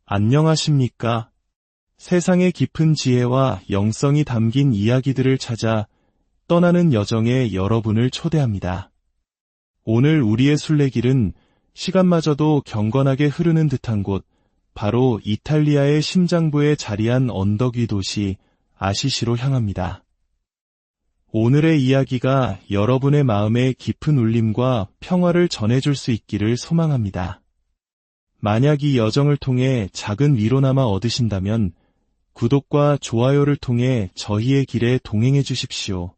안녕하십니까? 세상의 깊은 지혜와 영성이 담긴 이야기들을 찾아 떠나는 여정에 여러분을 초대합니다. 오늘 우리의 순례길은 시간마저도 경건하게 흐르는 듯한 곳, 바로 이탈리아의 심장부에 자리한 언덕 위 도시 아시시로 향합니다. 오늘의 이야기가 여러분의 마음에 깊은 울림과 평화를 전해줄 수 있기를 소망합니다. 만약 이 여정을 통해 작은 위로나마 얻으신다면 구독과 좋아요를 통해 저희의 길에 동행해 주십시오.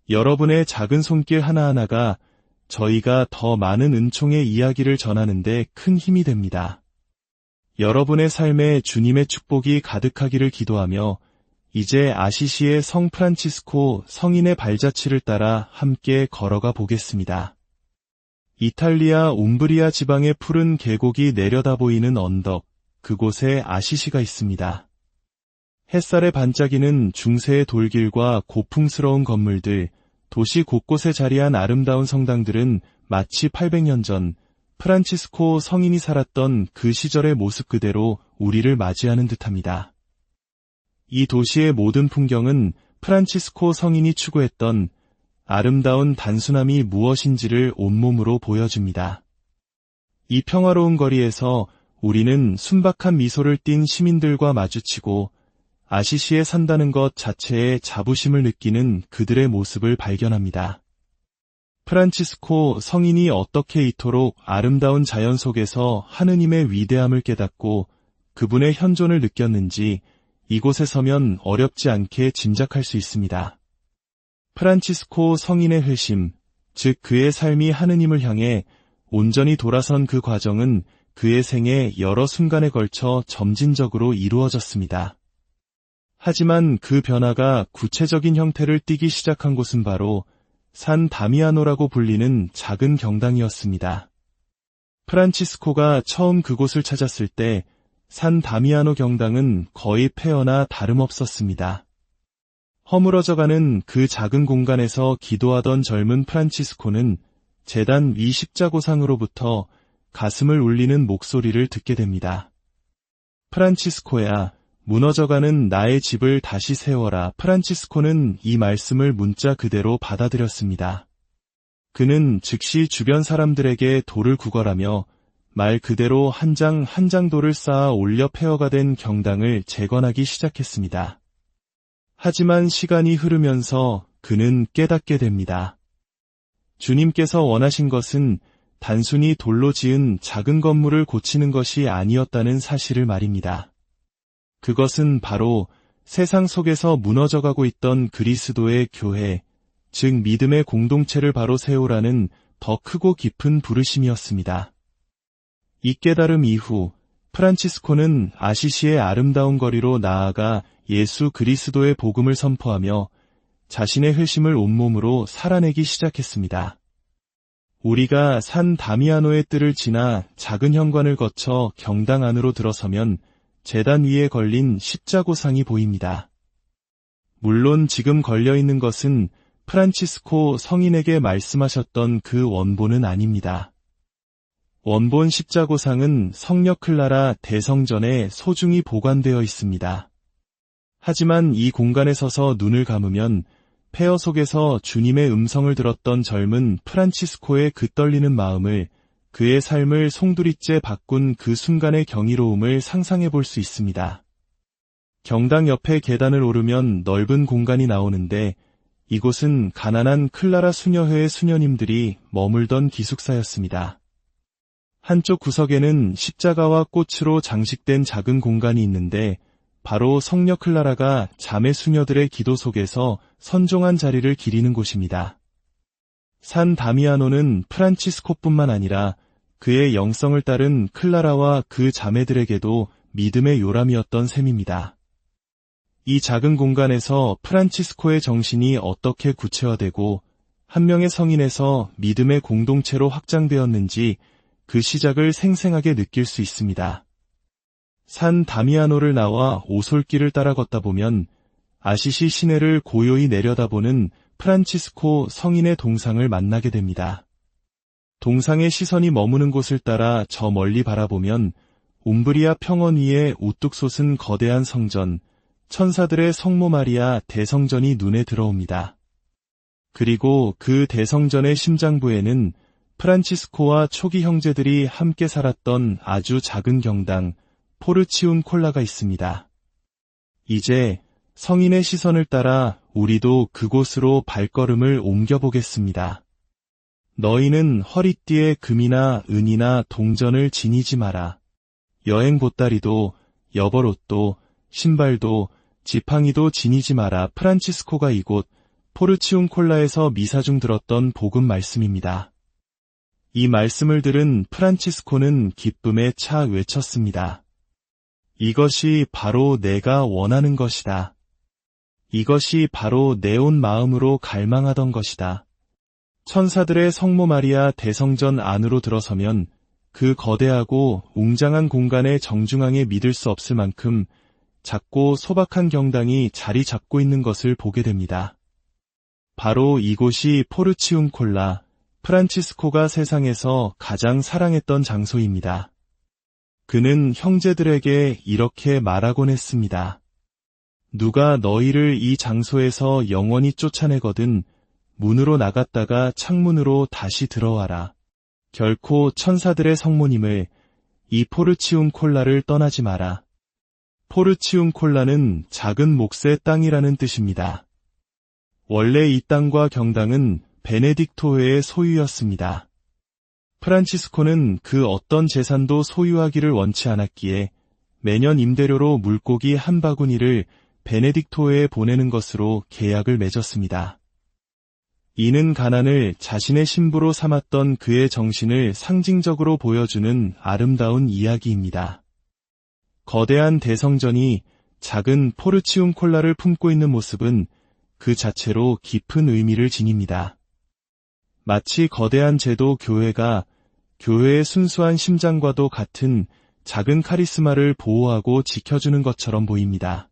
여러분의 작은 손길 하나하나가 저희가 더 많은 은총의 이야기를 전하는 데 큰 힘이 됩니다. 여러분의 삶에 주님의 축복이 가득하기를 기도하며 이제 아시시의 성 프란치스코 성인의 발자취를 따라 함께 걸어가 보겠습니다. 이탈리아 움브리아 지방의 푸른 계곡이 내려다 보이는 언덕, 그곳에 아시시가 있습니다. 햇살에 반짝이는 중세의 돌길과 고풍스러운 건물들, 도시 곳곳에 자리한 아름다운 성당들은 마치 800년 전 프란치스코 성인이 살았던 그 시절의 모습 그대로 우리를 맞이하는 듯합니다. 이 도시의 모든 풍경은 프란치스코 성인이 추구했던 아름다운 단순함이 무엇인지를 온몸으로 보여줍니다. 이 평화로운 거리에서 우리는 순박한 미소를 띤 시민들과 마주치고 아시시에 산다는 것 자체에 자부심을 느끼는 그들의 모습을 발견합니다. 프란치스코 성인이 어떻게 이토록 아름다운 자연 속에서 하느님의 위대함을 깨닫고 그분의 현존을 느꼈는지 이곳에 서면 어렵지 않게 짐작할 수 있습니다. 프란치스코 성인의 회심, 즉 그의 삶이 하느님을 향해 온전히 돌아선 그 과정은 그의 생애 여러 순간에 걸쳐 점진적으로 이루어졌습니다. 하지만 그 변화가 구체적인 형태를 띠기 시작한 곳은 바로 산 다미아노라고 불리는 작은 경당이었습니다. 프란치스코가 처음 그곳을 찾았을 때 산 다미아노 경당은 거의 폐허나 다름없었습니다. 허물어져가는 그 작은 공간에서 기도하던 젊은 프란치스코는 제단 위 십자고상으로부터 가슴을 울리는 목소리를 듣게 됩니다. 프란치스코야, 무너져가는 나의 집을 다시 세워라. 프란치스코는 이 말씀을 문자 그대로 받아들였습니다. 그는 즉시 주변 사람들에게 돌을 구걸하며 말 그대로 한 장 한 장 돌을 쌓아 올려 폐허가 된 경당을 재건하기 시작했습니다. 하지만 시간이 흐르면서 그는 깨닫게 됩니다. 주님께서 원하신 것은 단순히 돌로 지은 작은 건물을 고치는 것이 아니었다는 사실을 말입니다. 그것은 바로 세상 속에서 무너져가고 있던 그리스도의 교회, 즉 믿음의 공동체를 바로 세우라는 더 크고 깊은 부르심이었습니다. 이 깨달음 이후 프란치스코는 아시시의 아름다운 거리로 나아가 예수 그리스도의 복음을 선포하며 자신의 회심을 온몸으로 살아내기 시작했습니다. 우리가 산 다미아노의 뜰을 지나 작은 현관을 거쳐 경당 안으로 들어서면 제단 위에 걸린 십자고상이 보입니다. 물론 지금 걸려있는 것은 프란치스코 성인에게 말씀하셨던 그 원본은 아닙니다. 원본 십자고상은 성녀 클라라 대성전에 소중히 보관되어 있습니다. 하지만 이 공간에 서서 눈을 감으면 폐허 속에서 주님의 음성을 들었던 젊은 프란치스코의 그 떨리는 마음을, 그의 삶을 송두리째 바꾼 그 순간의 경이로움을 상상해 볼 수 있습니다. 경당 옆에 계단을 오르면 넓은 공간이 나오는데 이곳은 가난한 클라라 수녀회의 수녀님들이 머물던 기숙사였습니다. 한쪽 구석에는 십자가와 꽃으로 장식된 작은 공간이 있는데 바로 성녀 클라라가 자매 수녀들의 기도 속에서 선종한 자리를 기리는 곳입니다. 산 다미아노는 프란치스코뿐만 아니라 그의 영성을 따른 클라라와 그 자매들에게도 믿음의 요람이었던 셈입니다. 이 작은 공간에서 프란치스코의 정신이 어떻게 구체화되고 한 명의 성인에서 믿음의 공동체로 확장되었는지 그 시작을 생생하게 느낄 수 있습니다. 산 다미아노를 나와 오솔길을 따라 걷다 보면 아시시 시내를 고요히 내려다보는 프란치스코 성인의 동상을 만나게 됩니다. 동상의 시선이 머무는 곳을 따라 저 멀리 바라보면 움브리아 평원 위에 우뚝 솟은 거대한 성전, 천사들의 성모 마리아 대성전이 눈에 들어옵니다. 그리고 그 대성전의 심장부에는 프란치스코와 초기 형제들이 함께 살았던 아주 작은 경당, 포르치움 콜라가 있습니다. 이제 성인의 시선을 따라 우리도 그곳으로 발걸음을 옮겨보겠습니다. 너희는 허리띠에 금이나 은이나 동전을 지니지 마라. 여행 보따리도, 여벌옷도, 신발도, 지팡이도 지니지 마라. 프란치스코가 이곳 포르치움 콜라에서 미사 중 들었던 복음 말씀입니다. 이 말씀을 들은 프란치스코는 기쁨에 차 외쳤습니다. 이것이 바로 내가 원하는 것이다. 이것이 바로 내 온 마음으로 갈망하던 것이다. 천사들의 성모 마리아 대성전 안으로 들어서면 그 거대하고 웅장한 공간의 정중앙에 믿을 수 없을 만큼 작고 소박한 경당이 자리 잡고 있는 것을 보게 됩니다. 바로 이곳이 포르치움 콜라, 프란치스코가 세상에서 가장 사랑했던 장소입니다. 그는 형제들에게 이렇게 말하곤 했습니다. 누가 너희를 이 장소에서 영원히 쫓아내거든 문으로 나갔다가 창문으로 다시 들어와라. 결코 천사들의 성모님을, 이 포르치움 콜라를 떠나지 마라. 포르치움 콜라는 작은 몫의 땅이라는 뜻입니다. 원래 이 땅과 경당은 베네딕토회의 소유였습니다. 프란치스코는 그 어떤 재산도 소유하기를 원치 않았기에 매년 임대료로 물고기 한 바구니를 베네딕토회에 보내는 것으로 계약을 맺었습니다. 이는 가난을 자신의 신부로 삼았던 그의 정신을 상징적으로 보여주는 아름다운 이야기입니다. 거대한 대성전이 작은 포르치움 콜라를 품고 있는 모습은 그 자체로 깊은 의미를 지닙니다. 마치 거대한 제도 교회가 교회의 순수한 심장과도 같은 작은 카리스마를 보호하고 지켜주는 것처럼 보입니다.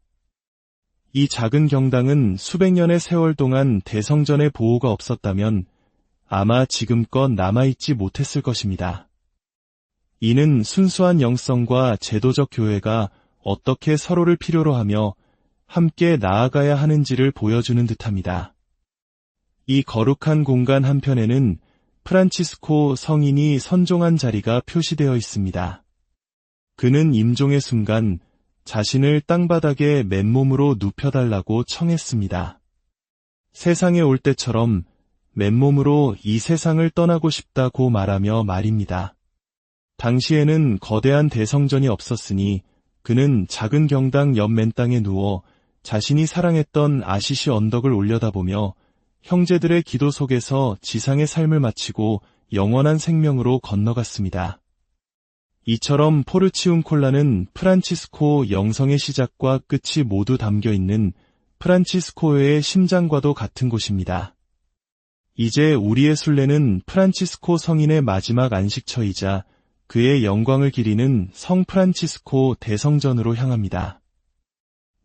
이 작은 경당은 수백 년의 세월 동안 대성전의 보호가 없었다면 아마 지금껏 남아있지 못했을 것입니다. 이는 순수한 영성과 제도적 교회가 어떻게 서로를 필요로 하며 함께 나아가야 하는지를 보여주는 듯합니다. 이 거룩한 공간 한편에는 프란치스코 성인이 선종한 자리가 표시되어 있습니다. 그는 임종의 순간 자신을 땅바닥에 맨몸으로 눕혀달라고 청했습니다. 세상에 올 때처럼 맨몸으로 이 세상을 떠나고 싶다고 말하며 말입니다. 당시에는 거대한 대성전이 없었으니 그는 작은 경당 옆 맨땅에 누워 자신이 사랑했던 아시시 언덕을 올려다보며 형제들의 기도 속에서 지상의 삶을 마치고 영원한 생명으로 건너갔습니다. 이처럼 포르치움 콜라는 프란치스코 영성의 시작과 끝이 모두 담겨있는 프란치스코의 심장과도 같은 곳입니다. 이제 우리의 순례는 프란치스코 성인의 마지막 안식처이자 그의 영광을 기리는 성 프란치스코 대성전으로 향합니다.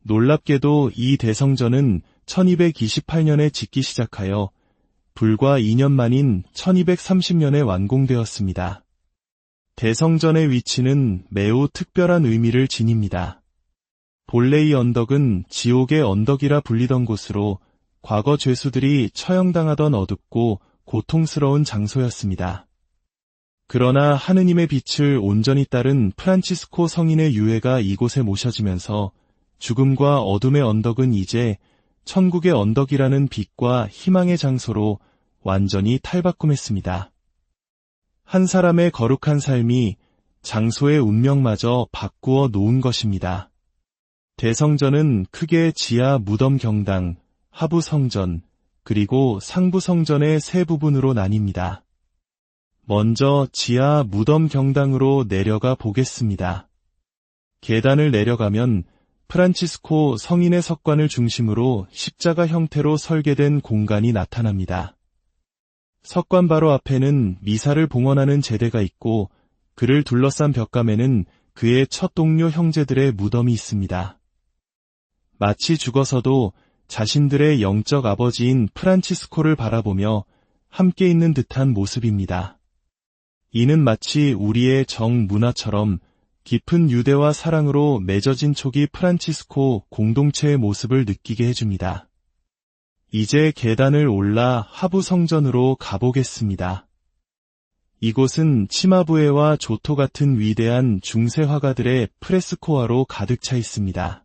놀랍게도 이 대성전은 1228년에 짓기 시작하여 불과 2년 만인 1230년에 완공되었습니다. 대성전의 위치는 매우 특별한 의미를 지닙니다. 본래 이 언덕은 지옥의 언덕이라 불리던 곳으로 과거 죄수들이 처형당하던 어둡고 고통스러운 장소였습니다. 그러나 하느님의 빛을 온전히 따른 프란치스코 성인의 유해가 이곳에 모셔지면서 죽음과 어둠의 언덕은 이제 천국의 언덕이라는 빛과 희망의 장소로 완전히 탈바꿈했습니다. 한 사람의 거룩한 삶이 장소의 운명마저 바꾸어 놓은 것입니다. 대성전은 크게 지하 무덤 경당, 하부 성전, 그리고 상부 성전의 세 부분으로 나뉩니다. 먼저 지하 무덤 경당으로 내려가 보겠습니다. 계단을 내려가면 프란치스코 성인의 석관을 중심으로 십자가 형태로 설계된 공간이 나타납니다. 석관 바로 앞에는 미사를 봉헌하는 제대가 있고 그를 둘러싼 벽감에는 그의 첫 동료 형제들의 무덤이 있습니다. 마치 죽어서도 자신들의 영적 아버지인 프란치스코를 바라보며 함께 있는 듯한 모습입니다. 이는 마치 우리의 정문화처럼 깊은 유대와 사랑으로 맺어진 촉이 프란치스코 공동체의 모습을 느끼게 해줍니다. 이제 계단을 올라 하부 성전으로 가보겠습니다. 이곳은 치마부에와 조토 같은 위대한 중세 화가들의 프레스코화로 가득 차 있습니다.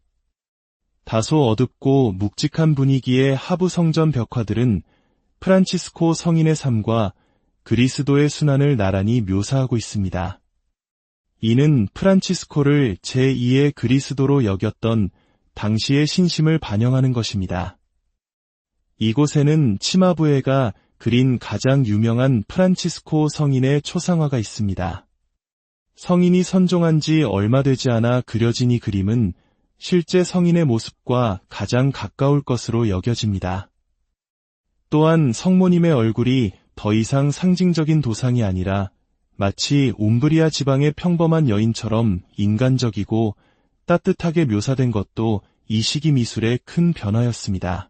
다소 어둡고 묵직한 분위기의 하부 성전 벽화들은 프란치스코 성인의 삶과 그리스도의 순환을 나란히 묘사하고 있습니다. 이는 프란치스코를 제2의 그리스도로 여겼던 당시의 신심을 반영하는 것입니다. 이곳에는 치마부에가 그린 가장 유명한 프란치스코 성인의 초상화가 있습니다. 성인이 선종한 지 얼마 되지 않아 그려진 이 그림은 실제 성인의 모습과 가장 가까울 것으로 여겨집니다. 또한 성모님의 얼굴이 더 이상 상징적인 도상이 아니라 마치 움브리아 지방의 평범한 여인처럼 인간적이고 따뜻하게 묘사된 것도 이 시기 미술의 큰 변화였습니다.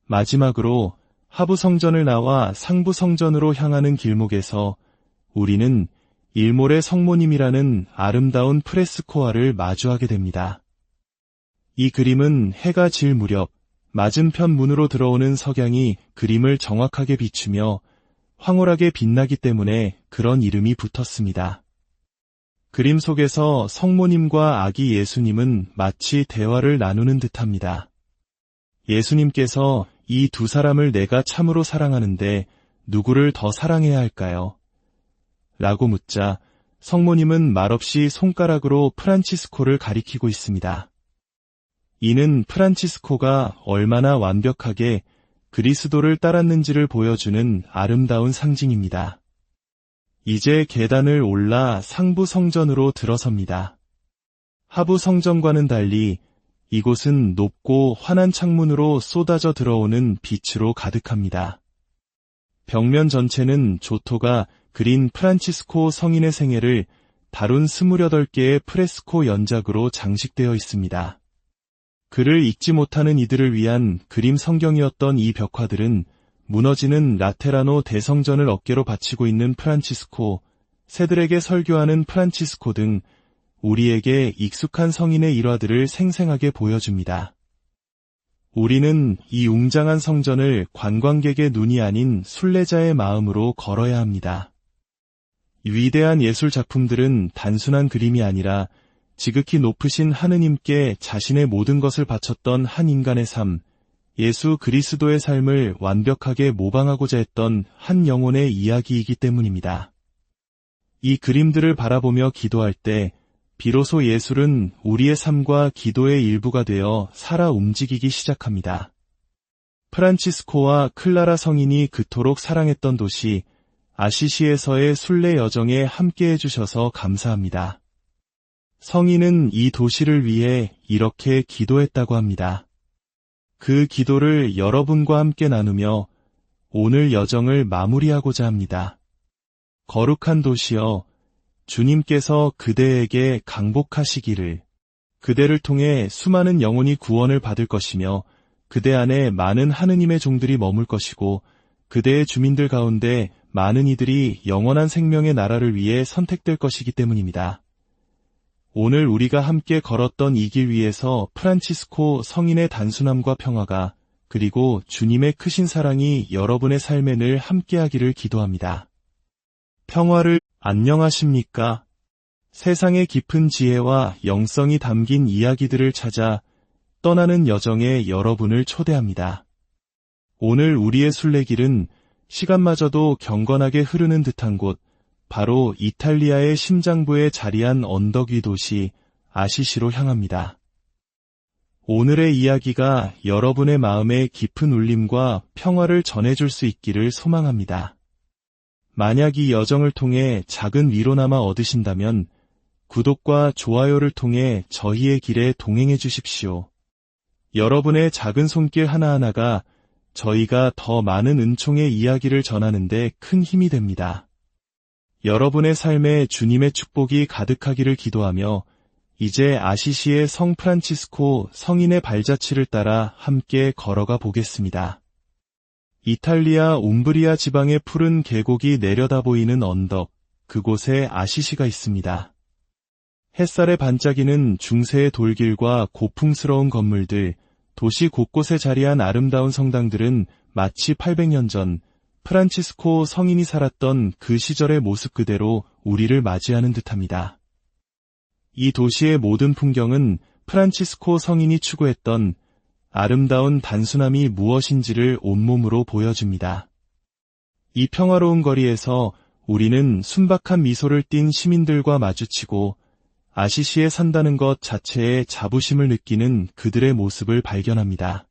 마지막으로 하부 성전을 나와 상부 성전으로 향하는 길목에서 우리는 일몰의 성모님이라는 아름다운 프레스코화를 마주하게 됩니다. 이 그림은 해가 질 무렵 맞은편 문으로 들어오는 석양이 그림을 정확하게 비추며 황홀하게 빛나기 때문에 그런 이름이 붙었습니다. 그림 속에서 성모님과 아기 예수님은 마치 대화를 나누는 듯합니다. 예수님께서 이 두 사람을 내가 참으로 사랑하는데 누구를 더 사랑해야 할까요? 라고 묻자 성모님은 말없이 손가락으로 프란치스코를 가리키고 있습니다. 이는 프란치스코가 얼마나 완벽하게 그리스도를 따랐는지를 보여주는 아름다운 상징입니다. 이제 계단을 올라 상부 성전으로 들어섭니다. 하부 성전과는 달리 이곳은 높고 환한 창문으로 쏟아져 들어오는 빛으로 가득합니다. 벽면 전체는 조토가 그린 프란치스코 성인의 생애를 다룬 28개의 프레스코 연작으로 장식되어 있습니다. 글을 읽지 못하는 이들을 위한 그림 성경이었던 이 벽화들은 무너지는 라테라노 대성전을 어깨로 받치고 있는 프란치스코, 새들에게 설교하는 프란치스코 등 우리에게 익숙한 성인의 일화들을 생생하게 보여줍니다. 우리는 이 웅장한 성전을 관광객의 눈이 아닌 순례자의 마음으로 걸어야 합니다. 위대한 예술 작품들은 단순한 그림이 아니라 지극히 높으신 하느님께 자신의 모든 것을 바쳤던 한 인간의 삶, 예수 그리스도의 삶을 완벽하게 모방하고자 했던 한 영혼의 이야기이기 때문입니다. 이 그림들을 바라보며 기도할 때 비로소 예술은 우리의 삶과 기도의 일부가 되어 살아 움직이기 시작합니다. 프란치스코와 클라라 성인이 그토록 사랑했던 도시 아시시에서의 순례 여정에 함께해 주셔서 감사합니다. 성인은 이 도시를 위해 이렇게 기도했다고 합니다. 그 기도를 여러분과 함께 나누며 오늘 여정을 마무리하고자 합니다. 거룩한 도시여, 주님께서 그대에게 강복하시기를, 그대를 통해 수많은 영혼이 구원을 받을 것이며 그대 안에 많은 하느님의 종들이 머물 것이고 그대의 주민들 가운데 많은 이들이 영원한 생명의 나라를 위해 선택될 것이기 때문입니다. 오늘 우리가 함께 걸었던 이 길 위에서 프란치스코 성인의 단순함과 평화가 그리고 주님의 크신 사랑이 여러분의 삶에 늘 함께하기를 기도합니다. 평화를 안녕하십니까? 세상의 깊은 지혜와 영성이 담긴 이야기들을 찾아 떠나는 여정에 여러분을 초대합니다. 오늘 우리의 순례길은 시간마저도 경건하게 흐르는 듯한 곳, 바로 이탈리아의 심장부에 자리한 언덕 위 도시 아시시로 향합니다. 오늘의 이야기가 여러분의 마음에 깊은 울림과 평화를 전해줄 수 있기를 소망합니다. 만약 이 여정을 통해 작은 위로나마 얻으신다면 구독과 좋아요를 통해 저희의 길에 동행해 주십시오. 여러분의 작은 손길 하나하나가 저희가 더 많은 은총의 이야기를 전하는 데 큰 힘이 됩니다. 여러분의 삶에 주님의 축복이 가득하기를 기도하며 이제 아시시의 성 프란치스코 성인의 발자취를 따라 함께 걸어가 보겠습니다. 이탈리아 움브리아 지방의 푸른 계곡이 내려다 보이는 언덕, 그곳에 아시시가 있습니다. 햇살에 반짝이는 중세의 돌길과 고풍스러운 건물들, 도시 곳곳에 자리한 아름다운 성당들은 마치 800년 전 프란치스코 성인이 살았던 그 시절의 모습 그대로 우리를 맞이하는 듯합니다. 이 도시의 모든 풍경은 프란치스코 성인이 추구했던 아름다운 단순함이 무엇인지를 온몸으로 보여줍니다. 이 평화로운 거리에서 우리는 순박한 미소를 띤 시민들과 마주치고 아시시에 산다는 것 자체에 자부심을 느끼는 그들의 모습을 발견합니다.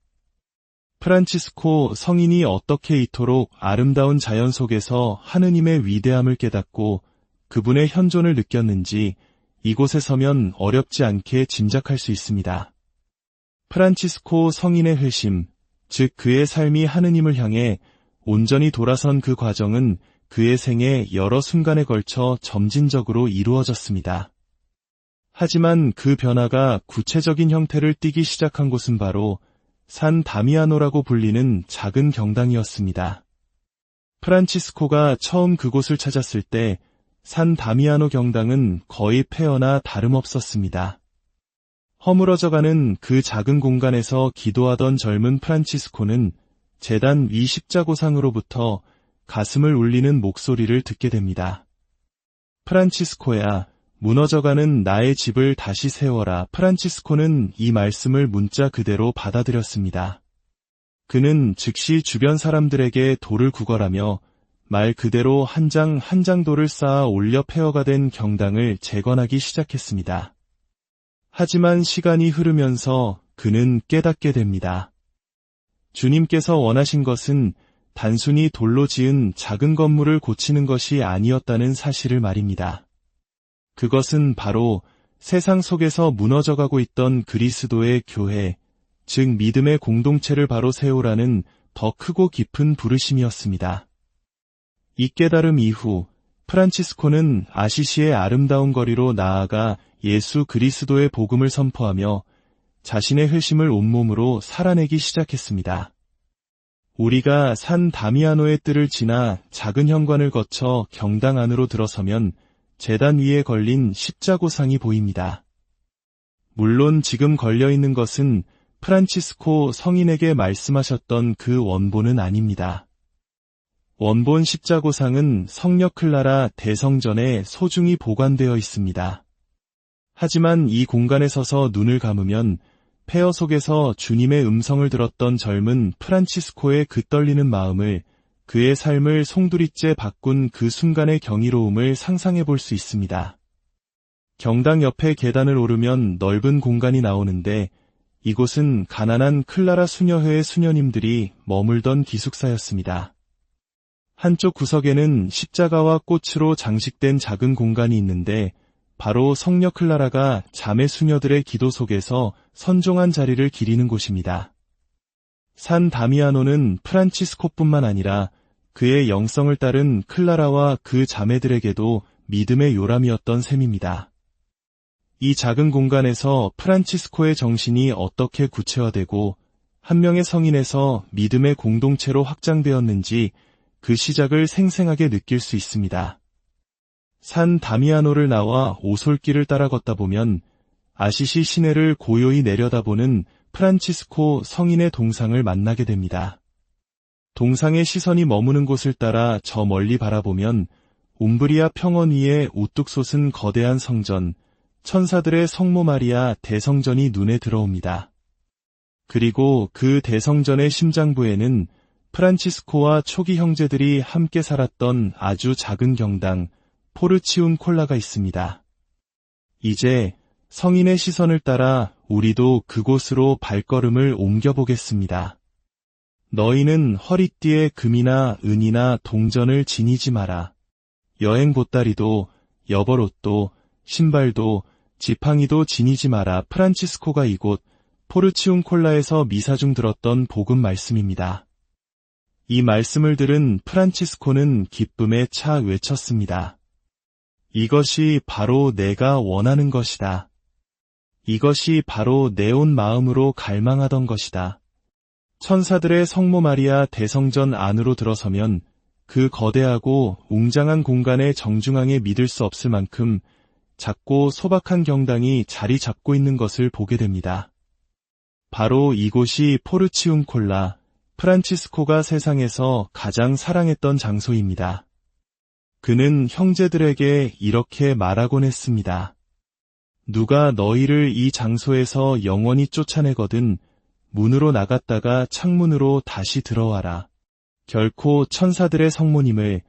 프란치스코 성인이 어떻게 이토록 아름다운 자연 속에서 하느님의 위대함을 깨닫고 그분의 현존을 느꼈는지 이곳에 서면 어렵지 않게 짐작할 수 있습니다. 프란치스코 성인의 회심, 즉 그의 삶이 하느님을 향해 온전히 돌아선 그 과정은 그의 생애 여러 순간에 걸쳐 점진적으로 이루어졌습니다. 하지만 그 변화가 구체적인 형태를 띠기 시작한 곳은 바로 산 다미아노라고 불리는 작은 경당이었습니다. 프란치스코가 처음 그곳을 찾았을 때 산 다미아노 경당은 거의 폐허나 다름없었습니다. 허물어져가는 그 작은 공간에서 기도하던 젊은 프란치스코는 제단 위 십자고상으로부터 가슴을 울리는 목소리를 듣게 됩니다. 프란치스코야, 무너져가는 나의 집을 다시 세워라. 프란치스코는 이 말씀을 문자 그대로 받아들였습니다. 그는 즉시 주변 사람들에게 돌을 구걸하며 말 그대로 한 장 한 장 돌을 쌓아 올려 폐허가 된 경당을 재건하기 시작했습니다. 하지만 시간이 흐르면서 그는 깨닫게 됩니다. 주님께서 원하신 것은 단순히 돌로 지은 작은 건물을 고치는 것이 아니었다는 사실을 말입니다. 그것은 바로 세상 속에서 무너져가고 있던 그리스도의 교회, 즉 믿음의 공동체를 바로 세우라는 더 크고 깊은 부르심이었습니다. 이 깨달음 이후 프란치스코는 아시시의 아름다운 거리로 나아가 예수 그리스도의 복음을 선포하며 자신의 회심을 온몸으로 살아내기 시작했습니다. 우리가 산 다미아노의 뜰을 지나 작은 현관을 거쳐 경당 안으로 들어서면 제단 위에 걸린 십자고상이 보입니다. 물론 지금 걸려있는 것은 프란치스코 성인에게 말씀하셨던 그 원본은 아닙니다. 원본 십자고상은 성녀 클라라 대성전에 소중히 보관되어 있습니다. 하지만 이 공간에 서서 눈을 감으면 폐허 속에서 주님의 음성을 들었던 젊은 프란치스코의 그 떨리는 마음을, 그의 삶을 송두리째 바꾼 그 순간의 경이로움을 상상해 볼 수 있습니다. 경당 옆에 계단을 오르면 넓은 공간이 나오는데 이곳은 가난한 클라라 수녀회의 수녀님들이 머물던 기숙사였습니다. 한쪽 구석에는 십자가와 꽃으로 장식된 작은 공간이 있는데 바로 성녀 클라라가 자매 수녀들의 기도 속에서 선종한 자리를 기리는 곳입니다. 산 다미아노는 프란치스코뿐만 아니라 그의 영성을 따른 클라라와 그 자매들에게도 믿음의 요람이었던 셈입니다. 이 작은 공간에서 프란치스코의 정신이 어떻게 구체화되고 한 명의 성인에서 믿음의 공동체로 확장되었는지 그 시작을 생생하게 느낄 수 있습니다. 산 다미아노를 나와 오솔길을 따라 걷다 보면 아시시 시내를 고요히 내려다보는 프란치스코 성인의 동상을 만나게 됩니다. 동상의 시선이 머무는 곳을 따라 저 멀리 바라보면 움브리아 평원 위에 우뚝 솟은 거대한 성전, 천사들의 성모 마리아 대성전이 눈에 들어옵니다. 그리고 그 대성전의 심장부에는 프란치스코와 초기 형제들이 함께 살았던 아주 작은 경당, 포르치운 콜라가 있습니다. 이제 성인의 시선을 따라 우리도 그곳으로 발걸음을 옮겨보겠습니다. 너희는 허리띠에 금이나 은이나 동전을 지니지 마라. 여행 보따리도, 여벌옷도, 신발도, 지팡이도 지니지 마라. 프란치스코가 이곳 포르치운 콜라에서 미사 중 들었던 복음 말씀입니다. 이 말씀을 들은 프란치스코는 기쁨에 차 외쳤습니다. 이것이 바로 내가 원하는 것이다. 이것이 바로 내 온 마음으로 갈망하던 것이다. 천사들의 성모 마리아 대성전 안으로 들어서면 그 거대하고 웅장한 공간의 정중앙에 믿을 수 없을 만큼 작고 소박한 경당이 자리 잡고 있는 것을 보게 됩니다. 바로 이곳이 포르치움콜라, 프란치스코가 세상에서 가장 사랑했던 장소입니다. 그는 형제들에게 이렇게 말하곤 했습니다. 누가 너희를 이 장소에서 영원히 쫓아내거든 문으로 나갔다가 창문으로 다시 들어와라. 결코 천사들의 성모님을,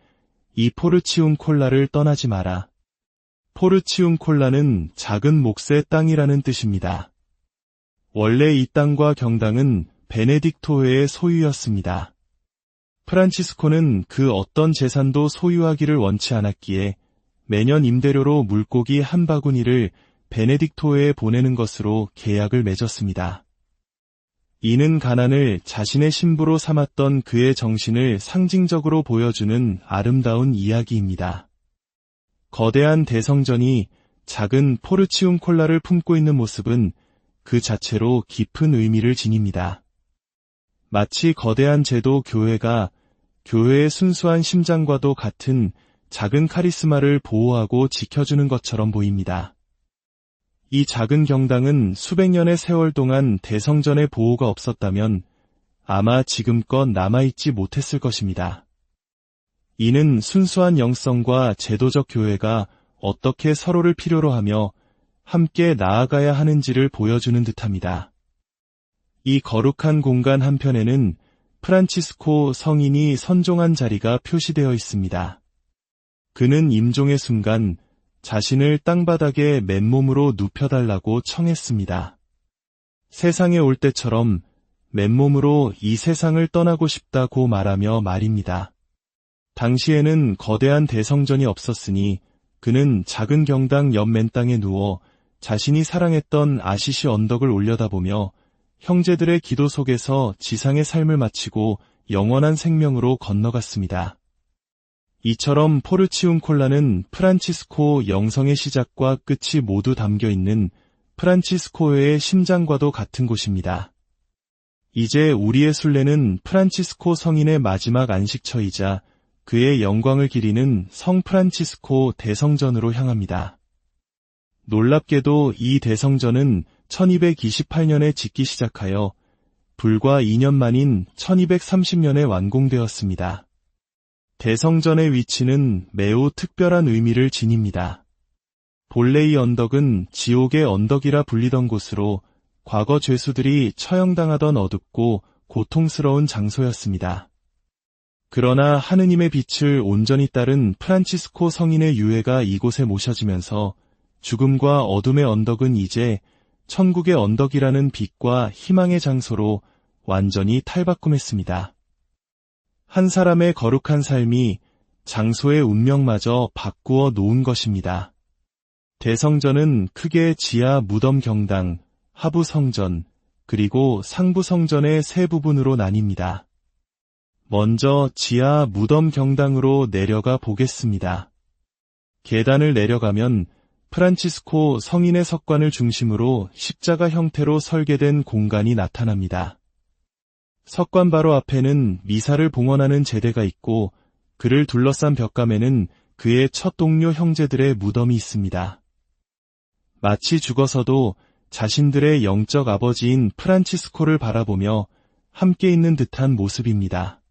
이 포르치움콜라를 떠나지 마라. 포르치움콜라는 작은 몫의 땅이라는 뜻입니다. 원래 이 땅과 경당은 베네딕토회의 소유였습니다. 프란치스코는 그 어떤 재산도 소유하기를 원치 않았기에 매년 임대료로 물고기 한 바구니를 베네딕토회에 보내는 것으로 계약을 맺었습니다. 이는 가난을 자신의 신부로 삼았던 그의 정신을 상징적으로 보여주는 아름다운 이야기입니다. 거대한 대성전이 작은 포르치움콜라를 품고 있는 모습은 그 자체로 깊은 의미를 지닙니다. 마치 거대한 제도 교회가 교회의 순수한 심장과도 같은 작은 카리스마를 보호하고 지켜주는 것처럼 보입니다. 이 작은 경당은 수백 년의 세월 동안 대성전의 보호가 없었다면 아마 지금껏 남아있지 못했을 것입니다. 이는 순수한 영성과 제도적 교회가 어떻게 서로를 필요로 하며 함께 나아가야 하는지를 보여주는 듯합니다. 이 거룩한 공간 한편에는 프란치스코 성인이 선종한 자리가 표시되어 있습니다. 그는 임종의 순간 자신을 땅바닥에 맨몸으로 눕혀달라고 청했습니다. 세상에 올 때처럼 맨몸으로 이 세상을 떠나고 싶다고 말하며 말입니다. 당시에는 거대한 대성전이 없었으니 그는 작은 경당 옆 맨땅에 누워 자신이 사랑했던 아시시 언덕을 올려다보며 형제들의 기도 속에서 지상의 삶을 마치고 영원한 생명으로 건너갔습니다. 이처럼 포르치움콜라는 프란치스코 영성의 시작과 끝이 모두 담겨있는 프란치스코의 심장과도 같은 곳입니다. 이제 우리의 순례는 프란치스코 성인의 마지막 안식처이자 그의 영광을 기리는 성 프란치스코 대성전으로 향합니다. 놀랍게도 이 대성전은 1228년에 짓기 시작하여 불과 2년 만인 1230년에 완공되었습니다. 대성전의 위치는 매우 특별한 의미를 지닙니다. 본래 이 언덕은 지옥의 언덕이라 불리던 곳으로 과거 죄수들이 처형당하던 어둡고 고통스러운 장소였습니다. 그러나 하느님의 빛을 온전히 따른 프란치스코 성인의 유해가 이곳에 모셔지면서 죽음과 어둠의 언덕은 이제 천국의 언덕이라는 빛과 희망의 장소로 완전히 탈바꿈했습니다. 한 사람의 거룩한 삶이 장소의 운명마저 바꾸어 놓은 것입니다. 대성전은 크게 지하 무덤 경당, 하부 성전, 그리고 상부 성전의 세 부분으로 나뉩니다. 먼저 지하 무덤 경당으로 내려가 보겠습니다. 계단을 내려가면 프란치스코 성인의 석관을 중심으로 십자가 형태로 설계된 공간이 나타납니다. 석관 바로 앞에는 미사를 봉헌하는 제대가 있고 그를 둘러싼 벽감에는 그의 첫 동료 형제들의 무덤이 있습니다. 마치 죽어서도 자신들의 영적 아버지인 프란치스코를 바라보며 함께 있는 듯한 모습입니다.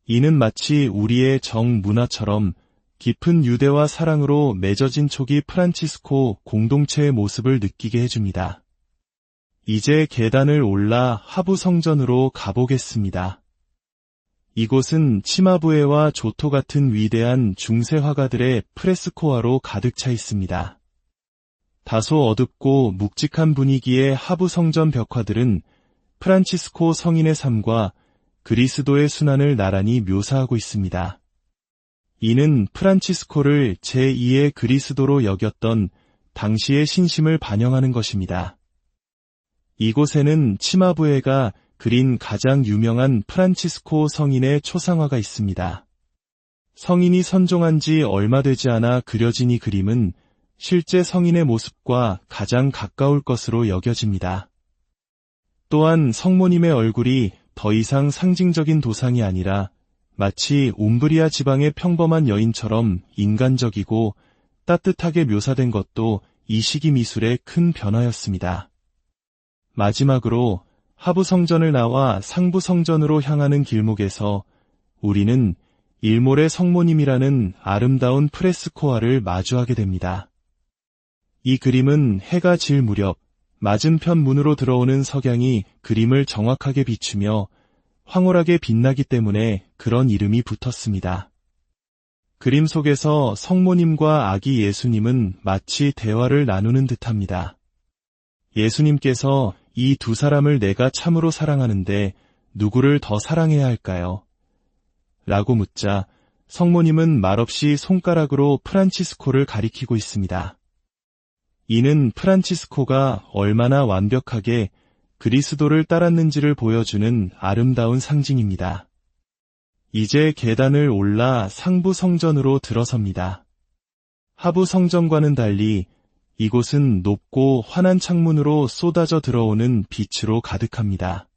이는 마치 우리의 정문화처럼 깊은 유대와 사랑으로 맺어진 초기 프란치스코 공동체의 모습을 느끼게 해줍니다. 이제 계단을 올라 하부 성전으로 가보겠습니다. 이곳은 치마부에와 조토 같은 위대한 중세 화가들의 프레스코화로 가득 차 있습니다. 다소 어둡고 묵직한 분위기의 하부 성전 벽화들은 프란치스코 성인의 삶과 그리스도의 순환을 나란히 묘사하고 있습니다. 이는 프란치스코를 제2의 그리스도로 여겼던 당시의 신심을 반영하는 것입니다. 이곳에는 치마부에가 그린 가장 유명한 프란치스코 성인의 초상화가 있습니다. 성인이 선종한 지 얼마 되지 않아 그려진 이 그림은 실제 성인의 모습과 가장 가까울 것으로 여겨집니다. 또한 성모님의 얼굴이 더 이상 상징적인 도상이 아니라 마치 움브리아 지방의 평범한 여인처럼 인간적이고 따뜻하게 묘사된 것도 이 시기 미술의 큰 변화였습니다. 마지막으로 하부 성전을 나와 상부 성전으로 향하는 길목에서 우리는 일몰의 성모님이라는 아름다운 프레스코화를 마주하게 됩니다. 이 그림은 해가 질 무렵 맞은편 문으로 들어오는 석양이 그림을 정확하게 비추며 황홀하게 빛나기 때문에 그런 이름이 붙었습니다. 그림 속에서 성모님과 아기 예수님은 마치 대화를 나누는 듯합니다. 예수님께서 이 두 사람을 내가 참으로 사랑하는데 누구를 더 사랑해야 할까요? 라고 묻자 성모님은 말없이 손가락으로 프란치스코를 가리키고 있습니다. 이는 프란치스코가 얼마나 완벽하게 그리스도를 따랐는지를 보여주는 아름다운 상징입니다. 이제 계단을 올라 상부 성전으로 들어섭니다. 하부 성전과는 달리 이곳은 높고 환한 창문으로 쏟아져 들어오는 빛으로 가득합니다.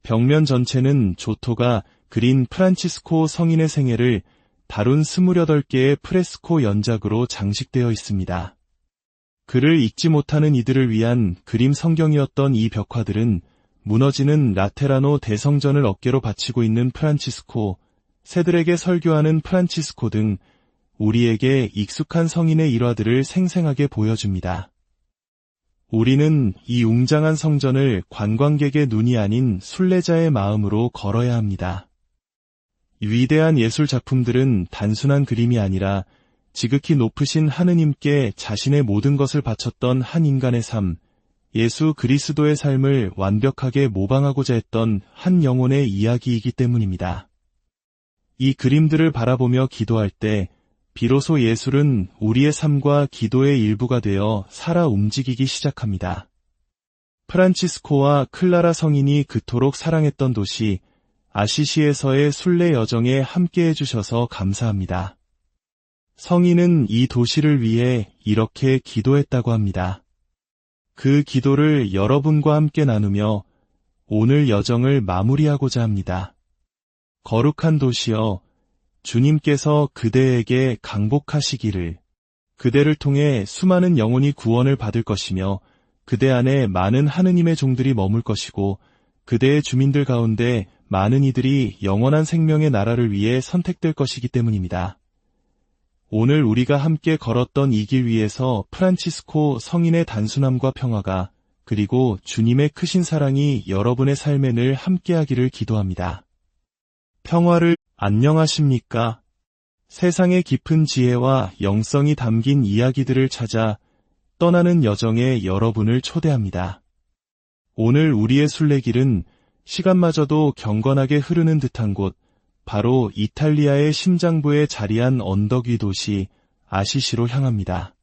벽면 전체는 조토가 그린 프란치스코 성인의 생애를 다룬 28개의 프레스코 연작으로 장식되어 있습니다. 글을 읽지 못하는 이들을 위한 그림 성경이었던 이 벽화들은 무너지는 라테라노 대성전을 어깨로 받치고 있는 프란치스코, 새들에게 설교하는 프란치스코 등 우리에게 익숙한 성인의 일화들을 생생하게 보여줍니다. 우리는 이 웅장한 성전을 관광객의 눈이 아닌 순례자의 마음으로 걸어야 합니다. 위대한 예술 작품들은 단순한 그림이 아니라 지극히 높으신 하느님께 자신의 모든 것을 바쳤던 한 인간의 삶, 예수 그리스도의 삶을 완벽하게 모방하고자 했던 한 영혼의 이야기이기 때문입니다. 이 그림들을 바라보며 기도할 때 비로소 예술은 우리의 삶과 기도의 일부가 되어 살아 움직이기 시작합니다. 프란치스코와 클라라 성인이 그토록 사랑했던 도시 아시시에서의 순례 여정에 함께해 주셔서 감사합니다. 성인은 이 도시를 위해 이렇게 기도했다고 합니다. 그 기도를 여러분과 함께 나누며 오늘 여정을 마무리하고자 합니다. 거룩한 도시여, 주님께서 그대에게 강복하시기를, 그대를 통해 수많은 영혼이 구원을 받을 것이며 그대 안에 많은 하느님의 종들이 머물 것이고 그대의 주민들 가운데 많은 이들이 영원한 생명의 나라를 위해 선택될 것이기 때문입니다. 오늘 우리가 함께 걸었던 이 길 위에서 프란치스코 성인의 단순함과 평화가 그리고 주님의 크신 사랑이 여러분의 삶에 늘 함께하기를 기도합니다. 평화를 안녕하십니까? 세상의 깊은 지혜와 영성이 담긴 이야기들을 찾아 떠나는 여정에 여러분을 초대합니다. 오늘 우리의 순례길은 시간마저도 경건하게 흐르는 듯한 곳, 바로 이탈리아의 심장부에 자리한 언덕 위 도시 아시시로 향합니다.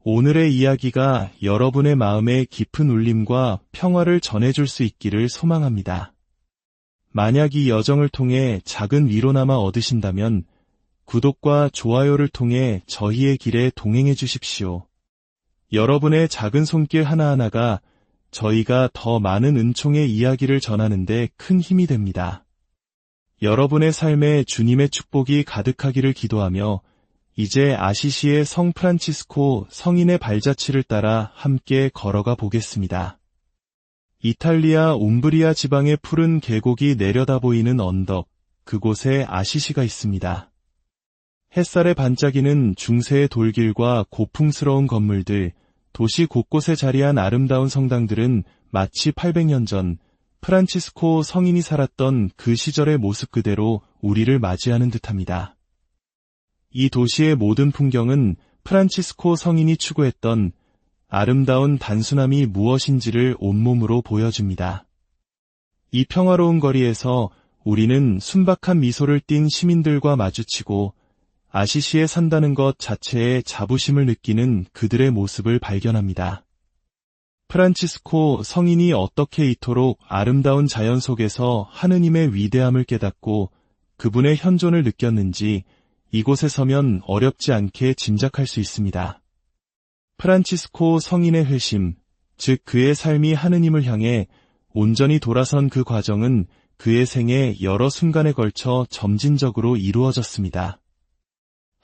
오늘의 이야기가 여러분의 마음에 깊은 울림과 평화를 전해줄 수 있기를 소망합니다. 만약 이 여정을 통해 작은 위로나마 얻으신다면 구독과 좋아요를 통해 저희의 길에 동행해 주십시오. 여러분의 작은 손길 하나하나가 저희가 더 많은 은총의 이야기를 전하는 데 큰 힘이 됩니다. 여러분의 삶에 주님의 축복이 가득하기를 기도하며 이제 아시시의 성 프란치스코 성인의 발자취를 따라 함께 걸어가 보겠습니다. 이탈리아 움브리아 지방의 푸른 계곡이 내려다 보이는 언덕, 그곳에 아시시가 있습니다. 햇살에 반짝이는 중세의 돌길과 고풍스러운 건물들, 도시 곳곳에 자리한 아름다운 성당들은 마치 800년 전 프란치스코 성인이 살았던 그 시절의 모습 그대로 우리를 맞이하는 듯합니다. 이 도시의 모든 풍경은 프란치스코 성인이 추구했던 아름다운 단순함이 무엇인지를 온몸으로 보여줍니다. 이 평화로운 거리에서 우리는 순박한 미소를 띤 시민들과 마주치고 아시시에 산다는 것 자체에 자부심을 느끼는 그들의 모습을 발견합니다. 프란치스코 성인이 어떻게 이토록 아름다운 자연 속에서 하느님의 위대함을 깨닫고 그분의 현존을 느꼈는지 이곳에 서면 어렵지 않게 짐작할 수 있습니다. 프란치스코 성인의 회심, 즉 그의 삶이 하느님을 향해 온전히 돌아선 그 과정은 그의 생애 여러 순간에 걸쳐 점진적으로 이루어졌습니다.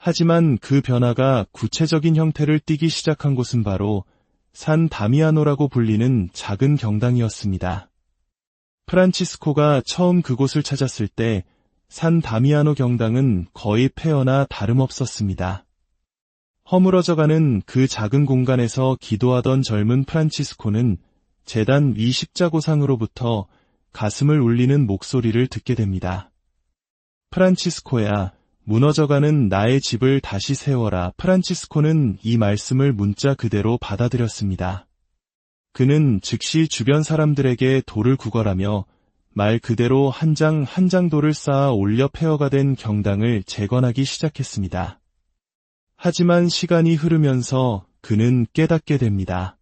하지만 그 변화가 구체적인 형태를 띠기 시작한 곳은 바로 산 다미아노라고 불리는 작은 경당이었습니다. 프란치스코가 처음 그곳을 찾았을 때 산 다미아노 경당은 거의 폐허나 다름없었습니다. 허물어져가는 그 작은 공간에서 기도하던 젊은 프란치스코는 제단 위 십자고상으로부터 가슴을 울리는 목소리를 듣게 됩니다. 프란치스코야, 무너져가는 나의 집을 다시 세워라. 프란치스코는 이 말씀을 문자 그대로 받아들였습니다. 그는 즉시 주변 사람들에게 돌을 구걸하며 말 그대로 한 장 한 장 돌을 쌓아 올려 폐허가 된 경당을 재건하기 시작했습니다. 하지만 시간이 흐르면서 그는 깨닫게 됩니다.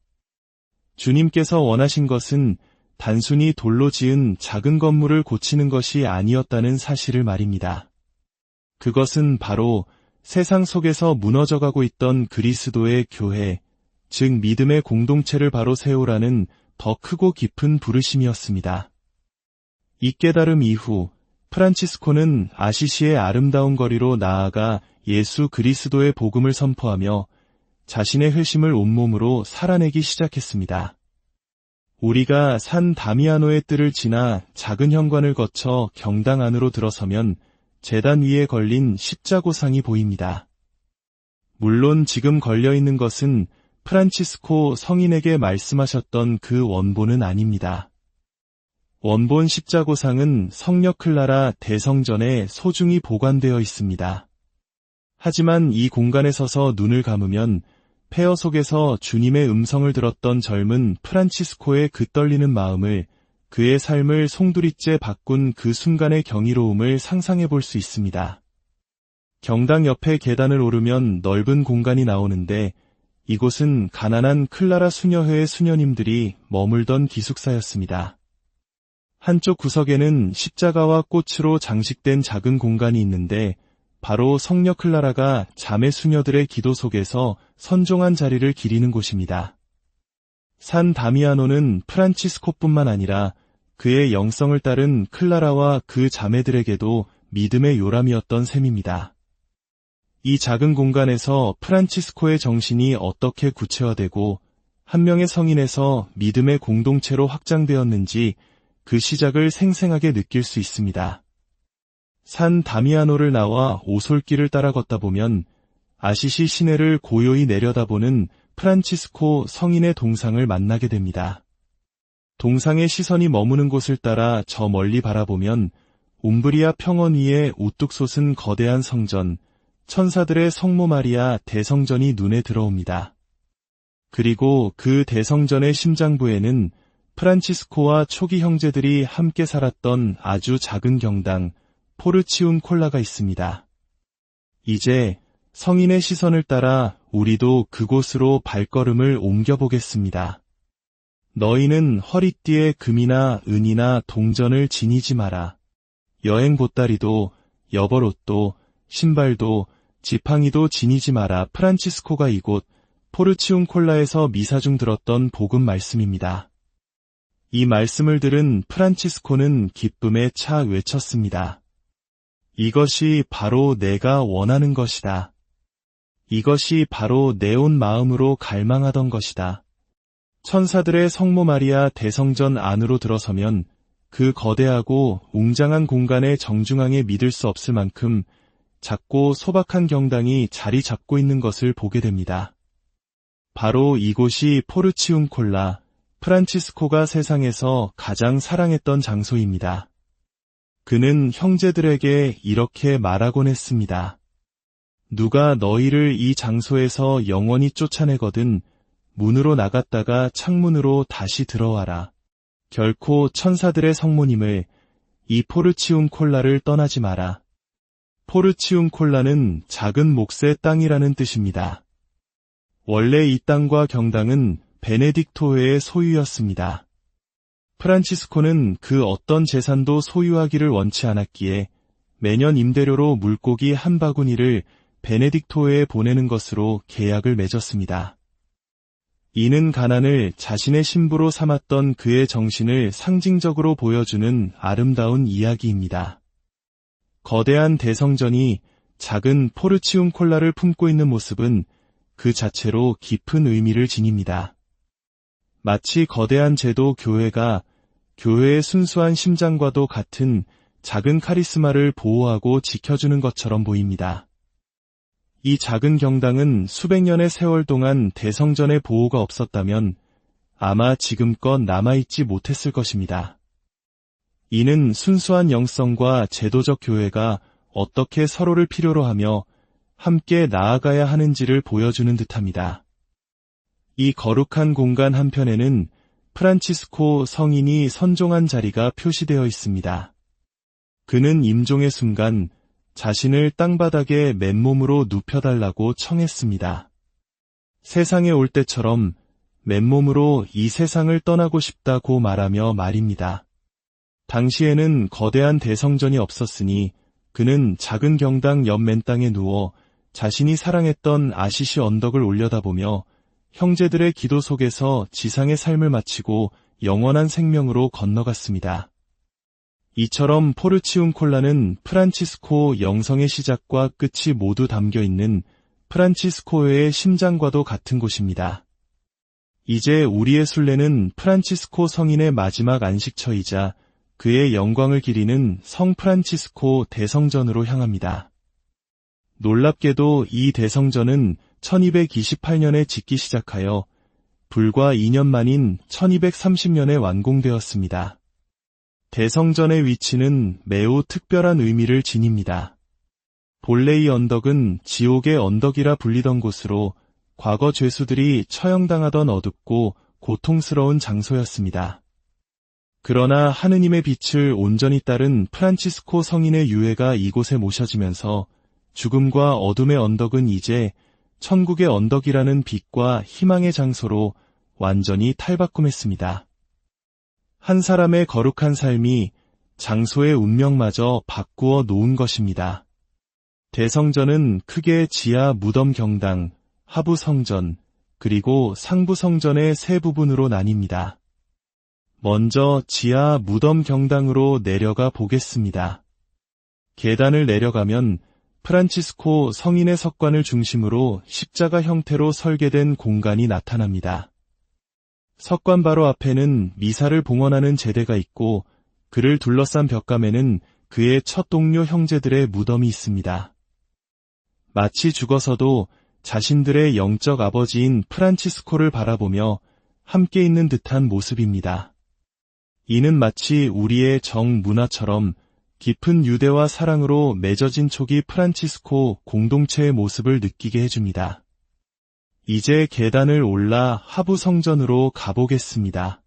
주님께서 원하신 것은 단순히 돌로 지은 작은 건물을 고치는 것이 아니었다는 사실을 말입니다. 그것은 바로 세상 속에서 무너져가고 있던 그리스도의 교회, 즉 믿음의 공동체를 바로 세우라는 더 크고 깊은 부르심이었습니다. 이 깨달음 이후 프란치스코는 아시시의 아름다운 거리로 나아가 예수 그리스도의 복음을 선포하며 자신의 회심을 온몸으로 살아내기 시작했습니다. 우리가 산 다미아노의 뜰을 지나 작은 현관을 거쳐 경당 안으로 들어서면 제단 위에 걸린 십자고상이 보입니다. 물론 지금 걸려있는 것은 프란치스코 성인에게 말씀하셨던 그 원본은 아닙니다. 원본 십자고상은 성녀 클라라 대성전에 소중히 보관되어 있습니다. 하지만 이 공간에 서서 눈을 감으면 폐허 속에서 주님의 음성을 들었던 젊은 프란치스코의 그 떨리는 마음을, 그의 삶을 송두리째 바꾼 그 순간의 경이로움을 상상해 볼 수 있습니다. 경당 옆에 계단을 오르면 넓은 공간이 나오는데 이곳은 가난한 클라라 수녀회의 수녀님들이 머물던 기숙사였습니다. 한쪽 구석에는 십자가와 꽃으로 장식된 작은 공간이 있는데 바로 성녀 클라라가 자매 수녀들의 기도 속에서 선종한 자리를 기리는 곳입니다. 산 다미아노는 프란치스코뿐만 아니라 그의 영성을 따른 클라라와 그 자매들에게도 믿음의 요람이었던 셈입니다. 이 작은 공간에서 프란치스코의 정신이 어떻게 구체화되고 한 명의 성인에서 믿음의 공동체로 확장되었는지 그 시작을 생생하게 느낄 수 있습니다. 산 다미아노를 나와 오솔길을 따라 걷다 보면 아시시 시내를 고요히 내려다보는 프란치스코 성인의 동상을 만나게 됩니다. 동상의 시선이 머무는 곳을 따라 저 멀리 바라보면 움브리아 평원 위에 우뚝 솟은 거대한 성전, 천사들의 성모 마리아 대성전이 눈에 들어옵니다. 그리고 그 대성전의 심장부에는 프란치스코와 초기 형제들이 함께 살았던 아주 작은 경당, 포르치움 콜라가 있습니다. 이제 성인의 시선을 따라 우리도 그곳으로 발걸음을 옮겨보겠습니다. 너희는 허리띠에 금이나 은이나 동전을 지니지 마라. 여행 보따리도, 여벌옷도, 신발도, 지팡이도 지니지 마라. 프란치스코가 이곳 포르치움 콜라에서 미사 중 들었던 복음 말씀입니다. 이 말씀을 들은 프란치스코는 기쁨에 차 외쳤습니다. 이것이 바로 내가 원하는 것이다. 이것이 바로 내 온 마음으로 갈망하던 것이다. 천사들의 성모 마리아 대성전 안으로 들어서면 그 거대하고 웅장한 공간의 정중앙에 믿을 수 없을 만큼 작고 소박한 경당이 자리 잡고 있는 것을 보게 됩니다. 바로 이곳이 포르치움 콜라, 프란치스코가 세상에서 가장 사랑했던 장소입니다. 그는 형제들에게 이렇게 말하곤 했습니다. 누가 너희를 이 장소에서 영원히 쫓아내거든 문으로 나갔다가 창문으로 다시 들어와라. 결코 천사들의 성모님을, 이 포르치움 콜라를 떠나지 마라. 포르치움 콜라는 작은 몫의 땅이라는 뜻입니다. 원래 이 땅과 경당은 베네딕토회의 소유였습니다. 프란치스코는 그 어떤 재산도 소유하기를 원치 않았기에 매년 임대료로 물고기 한 바구니를 베네딕토회에 보내는 것으로 계약을 맺었습니다. 이는 가난을 자신의 신부로 삼았던 그의 정신을 상징적으로 보여주는 아름다운 이야기입니다. 거대한 대성전이 작은 포르치움 콜라를 품고 있는 모습은 그 자체로 깊은 의미를 지닙니다. 마치 거대한 제도 교회가 교회의 순수한 심장과도 같은 작은 카리스마를 보호하고 지켜주는 것처럼 보입니다. 이 작은 경당은 수백 년의 세월 동안 대성전의 보호가 없었다면 아마 지금껏 남아있지 못했을 것입니다. 이는 순수한 영성과 제도적 교회가 어떻게 서로를 필요로 하며 함께 나아가야 하는지를 보여주는 듯합니다. 이 거룩한 공간 한편에는 프란치스코 성인이 선종한 자리가 표시되어 있습니다. 그는 임종의 순간 자신을 땅바닥에 맨몸으로 눕혀달라고 청했습니다. 세상에 올 때처럼 맨몸으로 이 세상을 떠나고 싶다고 말하며 말입니다. 당시에는 거대한 대성전이 없었으니 그는 작은 경당 옆 맨땅에 누워 자신이 사랑했던 아시시 언덕을 올려다보며 형제들의 기도 속에서 지상의 삶을 마치고 영원한 생명으로 건너갔습니다. 이처럼 포르치움 콜라는 프란치스코 영성의 시작과 끝이 모두 담겨있는 프란치스코의 심장과도 같은 곳입니다. 이제 우리의 순례는 프란치스코 성인의 마지막 안식처이자 그의 영광을 기리는 성 프란치스코 대성전으로 향합니다. 놀랍게도 이 대성전은 1228년에 짓기 시작하여 불과 2년 만인 1230년에 완공되었습니다. 대성전의 위치는 매우 특별한 의미를 지닙니다. 본래 이 언덕은 지옥의 언덕이라 불리던 곳으로 과거 죄수들이 처형당하던 어둡고 고통스러운 장소였습니다. 그러나 하느님의 빛을 온전히 따른 프란치스코 성인의 유해가 이곳에 모셔지면서 죽음과 어둠의 언덕은 이제 천국의 언덕이라는 빛과 희망의 장소로 완전히 탈바꿈했습니다. 한 사람의 거룩한 삶이 장소의 운명마저 바꾸어 놓은 것입니다. 대성전은 크게 지하 무덤 경당, 하부 성전, 그리고 상부 성전의 세 부분으로 나뉩니다. 먼저 지하 무덤 경당으로 내려가 보겠습니다. 계단을 내려가면 프란치스코 성인의 석관을 중심으로 십자가 형태로 설계된 공간이 나타납니다. 석관 바로 앞에는 미사를 봉헌하는 제대가 있고 그를 둘러싼 벽감에는 그의 첫 동료 형제들의 무덤이 있습니다. 마치 죽어서도 자신들의 영적 아버지인 프란치스코를 바라보며 함께 있는 듯한 모습입니다. 이는 마치 우리의 정문화처럼 깊은 유대와 사랑으로 맺어진 초기 프란치스코 공동체의 모습을 느끼게 해줍니다. 이제 계단을 올라 하부 성전으로 가보겠습니다.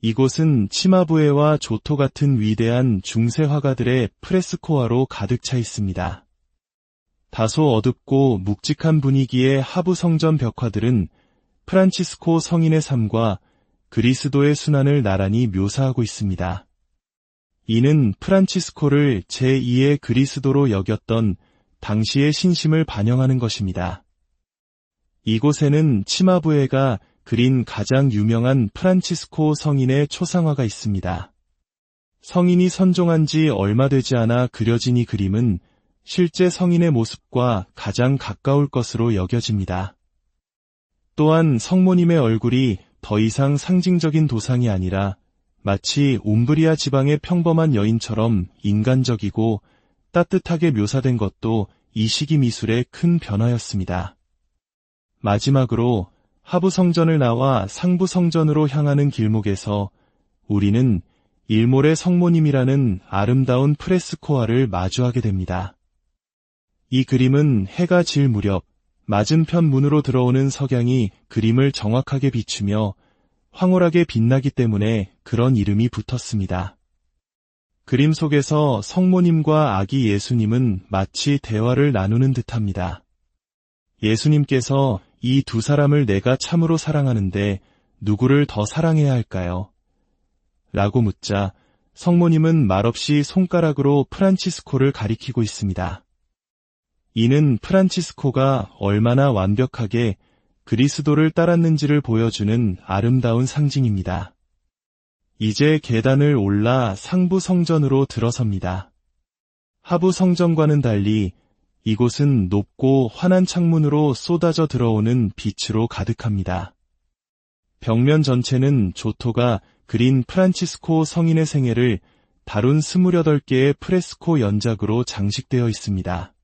이곳은 치마부에와 조토 같은 위대한 중세 화가들의 프레스코화로 가득 차 있습니다. 다소 어둡고 묵직한 분위기의 하부 성전 벽화들은 프란치스코 성인의 삶과 그리스도의 순환을 나란히 묘사하고 있습니다. 이는 프란치스코를 제2의 그리스도로 여겼던 당시의 신심을 반영하는 것입니다. 이곳에는 치마부에가 그린 가장 유명한 프란치스코 성인의 초상화가 있습니다. 성인이 선종한 지 얼마 되지 않아 그려진 이 그림은 실제 성인의 모습과 가장 가까울 것으로 여겨집니다. 또한 성모님의 얼굴이 더 이상 상징적인 도상이 아니라 마치 움브리아 지방의 평범한 여인처럼 인간적이고 따뜻하게 묘사된 것도 이 시기 미술의 큰 변화였습니다. 마지막으로 하부 성전을 나와 상부 성전으로 향하는 길목에서 우리는 일몰의 성모님이라는 아름다운 프레스코화를 마주하게 됩니다. 이 그림은 해가 질 무렵 맞은편 문으로 들어오는 석양이 그림을 정확하게 비추며 황홀하게 빛나기 때문에 그런 이름이 붙었습니다. 그림 속에서 성모님과 아기 예수님은 마치 대화를 나누는 듯합니다. 예수님께서 이 두 사람을 내가 참으로 사랑하는데 누구를 더 사랑해야 할까요? 라고 묻자 성모님은 말없이 손가락으로 프란치스코를 가리키고 있습니다. 이는 프란치스코가 얼마나 완벽하게 그리스도를 따랐는지를 보여주는 아름다운 상징입니다. 이제 계단을 올라 상부 성전으로 들어섭니다. 하부 성전과는 달리 이곳은 높고 환한 창문으로 쏟아져 들어오는 빛으로 가득합니다. 벽면 전체는 조토가 그린 프란치스코 성인의 생애를 다룬 28개의 프레스코 연작으로 장식되어 있습니다.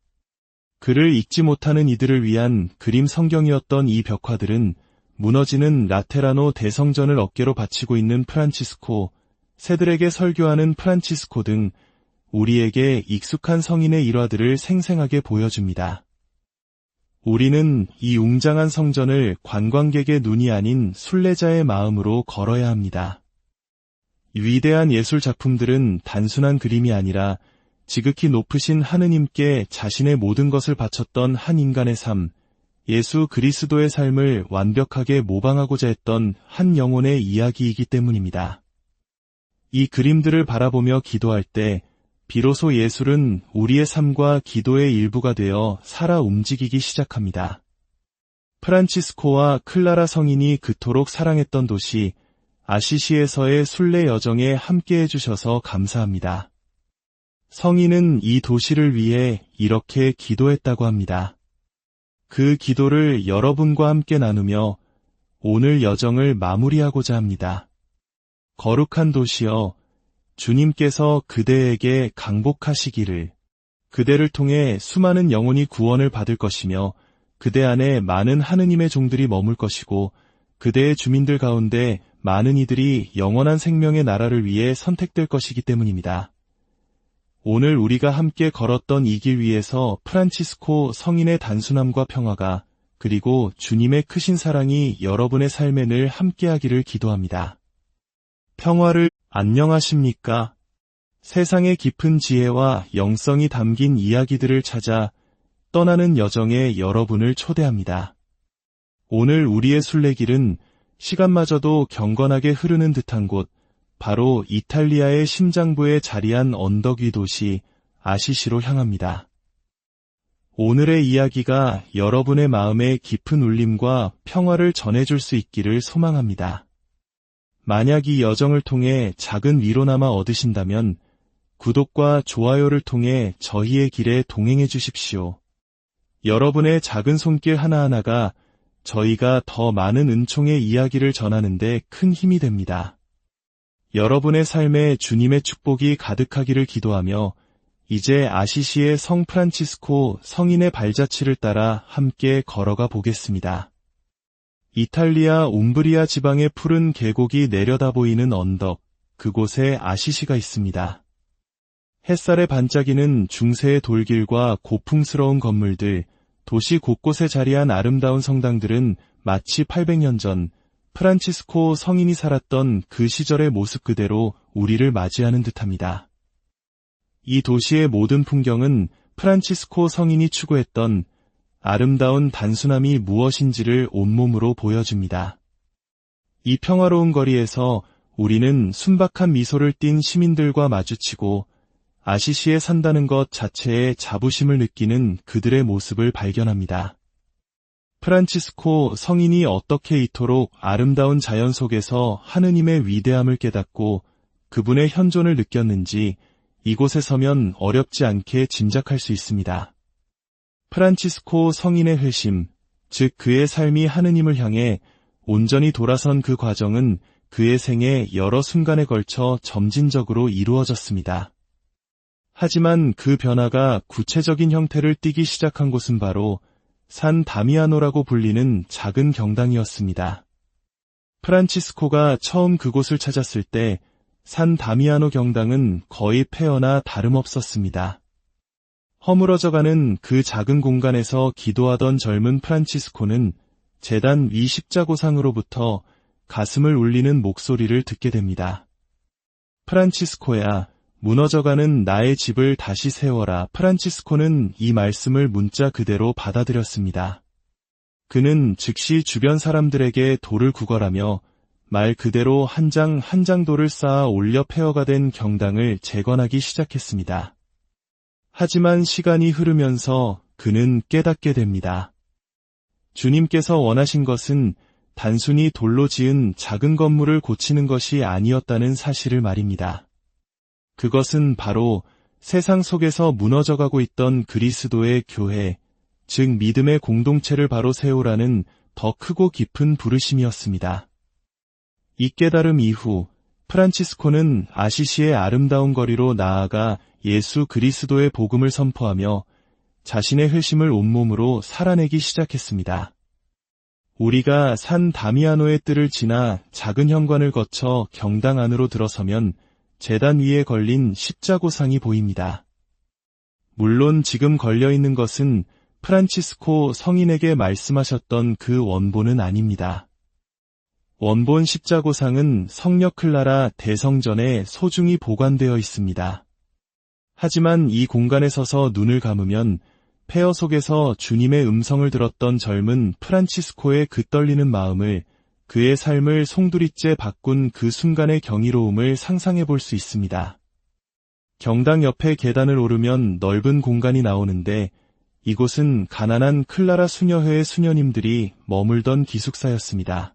글을 읽지 못하는 이들을 위한 그림 성경이었던 이 벽화들은 무너지는 라테라노 대성전을 어깨로 받치고 있는 프란치스코, 새들에게 설교하는 프란치스코 등 우리에게 익숙한 성인의 일화들을 생생하게 보여줍니다. 우리는 이 웅장한 성전을 관광객의 눈이 아닌 순례자의 마음으로 걸어야 합니다. 위대한 예술 작품들은 단순한 그림이 아니라 지극히 높으신 하느님께 자신의 모든 것을 바쳤던 한 인간의 삶, 예수 그리스도의 삶을 완벽하게 모방하고자 했던 한 영혼의 이야기이기 때문입니다. 이 그림들을 바라보며 기도할 때 비로소 예술은 우리의 삶과 기도의 일부가 되어 살아 움직이기 시작합니다. 프란치스코와 클라라 성인이 그토록 사랑했던 도시 아시시에서의 순례 여정에 함께해 주셔서 감사합니다. 성인은 이 도시를 위해 이렇게 기도했다고 합니다. 그 기도를 여러분과 함께 나누며 오늘 여정을 마무리하고자 합니다. 거룩한 도시여, 주님께서 그대에게 강복하시기를, 그대를 통해 수많은 영혼이 구원을 받을 것이며 그대 안에 많은 하느님의 종들이 머물 것이고 그대의 주민들 가운데 많은 이들이 영원한 생명의 나라를 위해 선택될 것이기 때문입니다. 오늘 우리가 함께 걸었던 이 길 위에서 프란치스코 성인의 단순함과 평화가 그리고 주님의 크신 사랑이 여러분의 삶에 늘 함께하기를 기도합니다. 평화를 안녕하십니까? 세상의 깊은 지혜와 영성이 담긴 이야기들을 찾아 떠나는 여정에 여러분을 초대합니다. 오늘 우리의 순례길은 시간마저도 경건하게 흐르는 듯한 곳, 바로 이탈리아의 심장부에 자리한 언덕 위 도시 아시시로 향합니다. 오늘의 이야기가 여러분의 마음에 깊은 울림과 평화를 전해줄 수 있기를 소망합니다. 만약 이 여정을 통해 작은 위로나마 얻으신다면 구독과 좋아요를 통해 저희의 길에 동행해 주십시오. 여러분의 작은 손길 하나하나가 저희가 더 많은 은총의 이야기를 전하는 데 큰 힘이 됩니다. 여러분의 삶에 주님의 축복이 가득하기를 기도하며 이제 아시시의 성 프란치스코 성인의 발자취를 따라 함께 걸어가 보겠습니다. 이탈리아 움브리아 지방의 푸른 계곡이 내려다 보이는 언덕, 그곳에 아시시가 있습니다. 햇살에 반짝이는 중세의 돌길과 고풍스러운 건물들, 도시 곳곳에 자리한 아름다운 성당들은 마치 800년 전 프란치스코 성인이 살았던 그 시절의 모습 그대로 우리를 맞이하는 듯합니다. 이 도시의 모든 풍경은 프란치스코 성인이 추구했던 아름다운 단순함이 무엇인지를 온몸으로 보여줍니다. 이 평화로운 거리에서 우리는 순박한 미소를 띤 시민들과 마주치고 아시시에 산다는 것 자체에 자부심을 느끼는 그들의 모습을 발견합니다. 프란치스코 성인이 어떻게 이토록 아름다운 자연 속에서 하느님의 위대함을 깨닫고 그분의 현존을 느꼈는지 이곳에 서면 어렵지 않게 짐작할 수 있습니다. 프란치스코 성인의 회심, 즉 그의 삶이 하느님을 향해 온전히 돌아선 그 과정은 그의 생애 여러 순간에 걸쳐 점진적으로 이루어졌습니다. 하지만 그 변화가 구체적인 형태를 띠기 시작한 곳은 바로 산 다미아노라고 불리는 작은 경당이었습니다. 프란치스코가 처음 그곳을 찾았을 때 산 다미아노 경당은 거의 폐허나 다름없었습니다. 허물어져가는 그 작은 공간에서 기도하던 젊은 프란치스코는 제단 위 십자고상으로부터 가슴을 울리는 목소리를 듣게 됩니다. 프란치스코야, 무너져가는 나의 집을 다시 세워라. 프란치스코는 이 말씀을 문자 그대로 받아들였습니다. 그는 즉시 주변 사람들에게 돌을 구걸하며 말 그대로 한 장 한 장 돌을 쌓아 올려 폐허가 된 경당을 재건하기 시작했습니다. 하지만 시간이 흐르면서 그는 깨닫게 됩니다. 주님께서 원하신 것은 단순히 돌로 지은 작은 건물을 고치는 것이 아니었다는 사실을 말입니다. 그것은 바로 세상 속에서 무너져가고 있던 그리스도의 교회, 즉 믿음의 공동체를 바로 세우라는 더 크고 깊은 부르심이었습니다. 이 깨달음 이후 프란치스코는 아시시의 아름다운 거리로 나아가 예수 그리스도의 복음을 선포하며 자신의 회심을 온몸으로 살아내기 시작했습니다. 우리가 산 다미아노의 뜰을 지나 작은 현관을 거쳐 경당 안으로 들어서면 제단 위에 걸린 십자고상이 보입니다. 물론 지금 걸려있는 것은 프란치스코 성인에게 말씀하셨던 그 원본은 아닙니다. 원본 십자고상은 성녀 클라라 대성전에 소중히 보관되어 있습니다. 하지만 이 공간에 서서 눈을 감으면 폐허 속에서 주님의 음성을 들었던 젊은 프란치스코의 그 떨리는 마음을, 그의 삶을 송두리째 바꾼 그 순간의 경이로움을 상상해 볼 수 있습니다. 경당 옆에 계단을 오르면 넓은 공간이 나오는데 이곳은 가난한 클라라 수녀회의 수녀님들이 머물던 기숙사였습니다.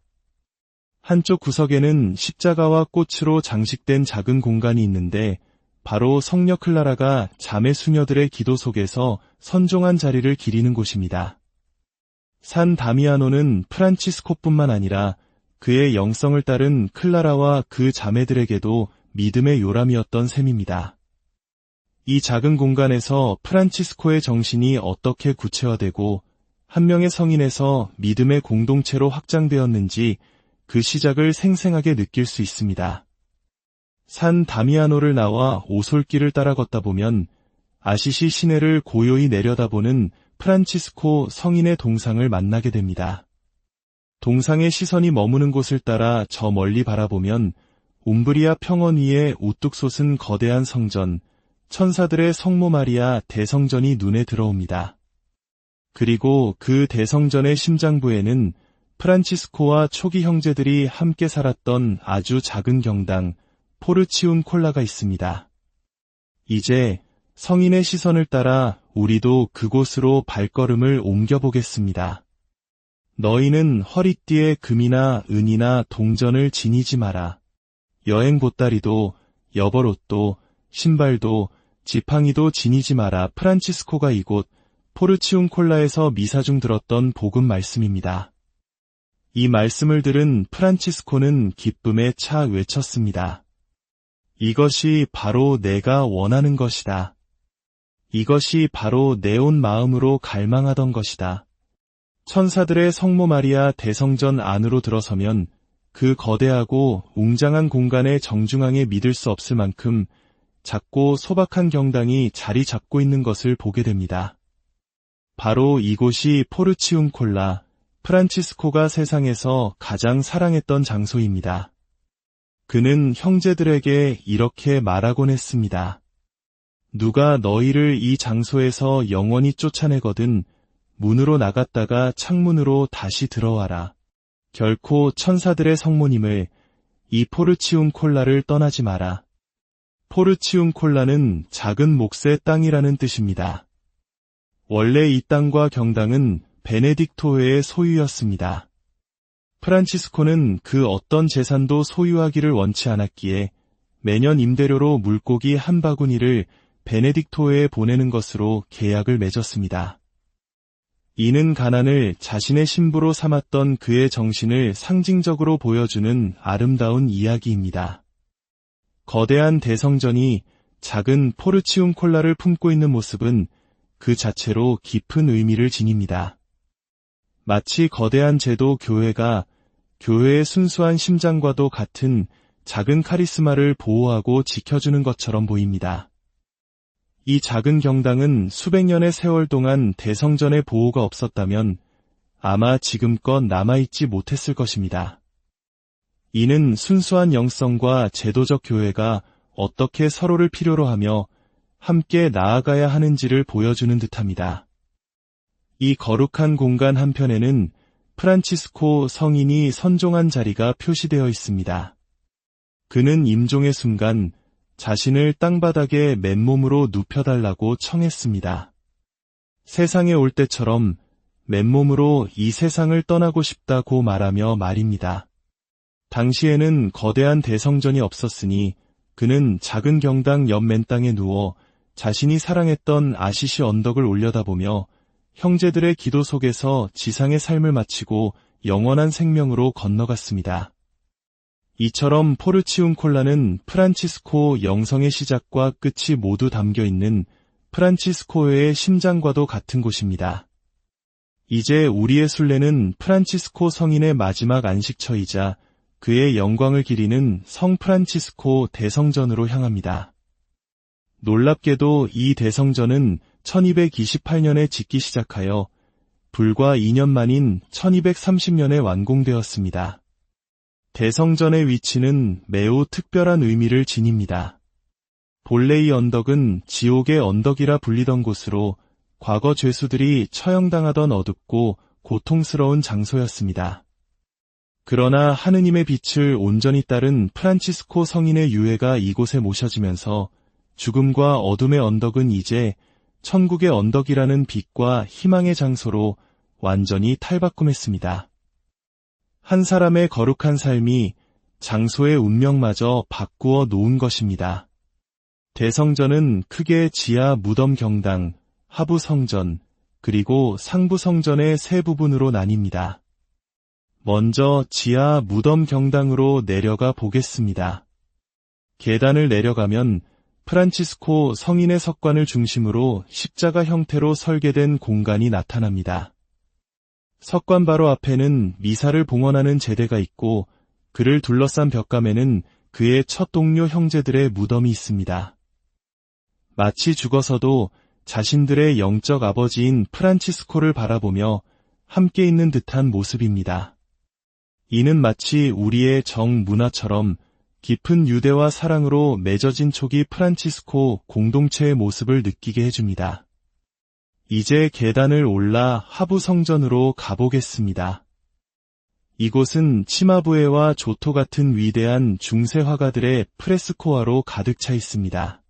한쪽 구석에는 십자가와 꽃으로 장식된 작은 공간이 있는데 바로 성녀 클라라가 자매 수녀들의 기도 속에서 선종한 자리를 기리는 곳입니다. 산 다미아노는 프란치스코뿐만 아니라 그의 영성을 따른 클라라와 그 자매들에게도 믿음의 요람이었던 셈입니다. 이 작은 공간에서 프란치스코의 정신이 어떻게 구체화되고 한 명의 성인에서 믿음의 공동체로 확장되었는지 그 시작을 생생하게 느낄 수 있습니다. 산 다미아노를 나와 오솔길을 따라 걷다 보면 아시시 시내를 고요히 내려다보는 프란치스코 성인의 동상을 만나게 됩니다. 동상의 시선이 머무는 곳을 따라 저 멀리 바라보면 움브리아 평원 위에 우뚝 솟은 거대한 성전, 천사들의 성모 마리아 대성전이 눈에 들어옵니다. 그리고 그 대성전의 심장부에는 프란치스코와 초기 형제들이 함께 살았던 아주 작은 경당, 포르치운 콜라가 있습니다. 이제 성인의 시선을 따라 우리도 그곳으로 발걸음을 옮겨보겠습니다. 너희는 허리띠에 금이나 은이나 동전을 지니지 마라. 여행 보따리도, 여벌옷도, 신발도, 지팡이도 지니지 마라. 프란치스코가 이곳 포르치운 콜라에서 미사 중 들었던 복음 말씀입니다. 이 말씀을 들은 프란치스코는 기쁨에 차 외쳤습니다. 이것이 바로 내가 원하는 것이다. 이것이 바로 내 온 마음으로 갈망하던 것이다. 천사들의 성모 마리아 대성전 안으로 들어서면 그 거대하고 웅장한 공간의 정중앙에 믿을 수 없을 만큼 작고 소박한 경당이 자리 잡고 있는 것을 보게 됩니다. 바로 이곳이 포르치움 콜라, 프란치스코가 세상에서 가장 사랑했던 장소입니다. 그는 형제들에게 이렇게 말하곤 했습니다. 누가 너희를 이 장소에서 영원히 쫓아내거든 문으로 나갔다가 창문으로 다시 들어와라. 결코 천사들의 성모님을, 이 포르치움 콜라를 떠나지 마라. 포르치움 콜라는 작은 몫의 땅이라는 뜻입니다. 원래 이 땅과 경당은 베네딕토회의 소유였습니다. 프란치스코는 그 어떤 재산도 소유하기를 원치 않았기에 매년 임대료로 물고기 한 바구니를 베네딕토회에 보내는 것으로 계약을 맺었습니다. 이는 가난을 자신의 신부로 삼았던 그의 정신을 상징적으로 보여주는 아름다운 이야기입니다. 거대한 대성전이 작은 포르치움 콜라를 품고 있는 모습은 그 자체로 깊은 의미를 지닙니다. 마치 거대한 제도 교회가 교회의 순수한 심장과도 같은 작은 카리스마를 보호하고 지켜주는 것처럼 보입니다. 이 작은 경당은 수백 년의 세월 동안 대성전의 보호가 없었다면 아마 지금껏 남아있지 못했을 것입니다. 이는 순수한 영성과 제도적 교회가 어떻게 서로를 필요로 하며 함께 나아가야 하는지를 보여주는 듯합니다. 이 거룩한 공간 한편에는 프란치스코 성인이 선종한 자리가 표시되어 있습니다. 그는 임종의 순간 자신을 땅바닥에 맨몸으로 눕혀달라고 청했습니다. 세상에 올 때처럼 맨몸으로 이 세상을 떠나고 싶다고 말하며 말입니다. 당시에는 거대한 대성전이 없었으니 그는 작은 경당 옆 맨땅에 누워 자신이 사랑했던 아시시 언덕을 올려다보며 형제들의 기도 속에서 지상의 삶을 마치고 영원한 생명으로 건너갔습니다. 이처럼 포르치운콜라는 프란치스코 영성의 시작과 끝이 모두 담겨 있는 프란치스코의 심장과도 같은 곳입니다. 이제 우리의 순례는 프란치스코 성인의 마지막 안식처이자 그의 영광을 기리는 성 프란치스코 대성전으로 향합니다. 놀랍게도 이 대성전은 1228년에 짓기 시작하여 불과 2년 만인 1230년에 완공되었습니다. 대성전의 위치는 매우 특별한 의미를 지닙니다. 본래 이 언덕은 지옥의 언덕이라 불리던 곳으로 과거 죄수들이 처형당하던 어둡고 고통스러운 장소였습니다. 그러나 하느님의 빛을 온전히 따른 프란치스코 성인의 유해가 이곳에 모셔지면서 죽음과 어둠의 언덕은 이제 천국의 언덕이라는 빛과 희망의 장소로 완전히 탈바꿈했습니다. 한 사람의 거룩한 삶이 장소의 운명마저 바꾸어 놓은 것입니다. 대성전은 크게 지하 무덤 경당, 하부 성전, 그리고 상부 성전의 세 부분으로 나뉩니다. 먼저 지하 무덤 경당으로 내려가 보겠습니다. 계단을 내려가면 프란치스코 성인의 석관을 중심으로 십자가 형태로 설계된 공간이 나타납니다. 석관 바로 앞에는 미사를 봉헌하는 제대가 있고 그를 둘러싼 벽감에는 그의 첫 동료 형제들의 무덤이 있습니다. 마치 죽어서도 자신들의 영적 아버지인 프란치스코를 바라보며 함께 있는 듯한 모습입니다. 이는 마치 우리의 정문화처럼 깊은 유대와 사랑으로 맺어진 초기 프란치스코 공동체의 모습을 느끼게 해줍니다. 이제 계단을 올라 하부 성전으로 가보겠습니다. 이곳은 치마부에와 조토 같은 위대한 중세 화가들의 프레스코화로 가득 차 있습니다.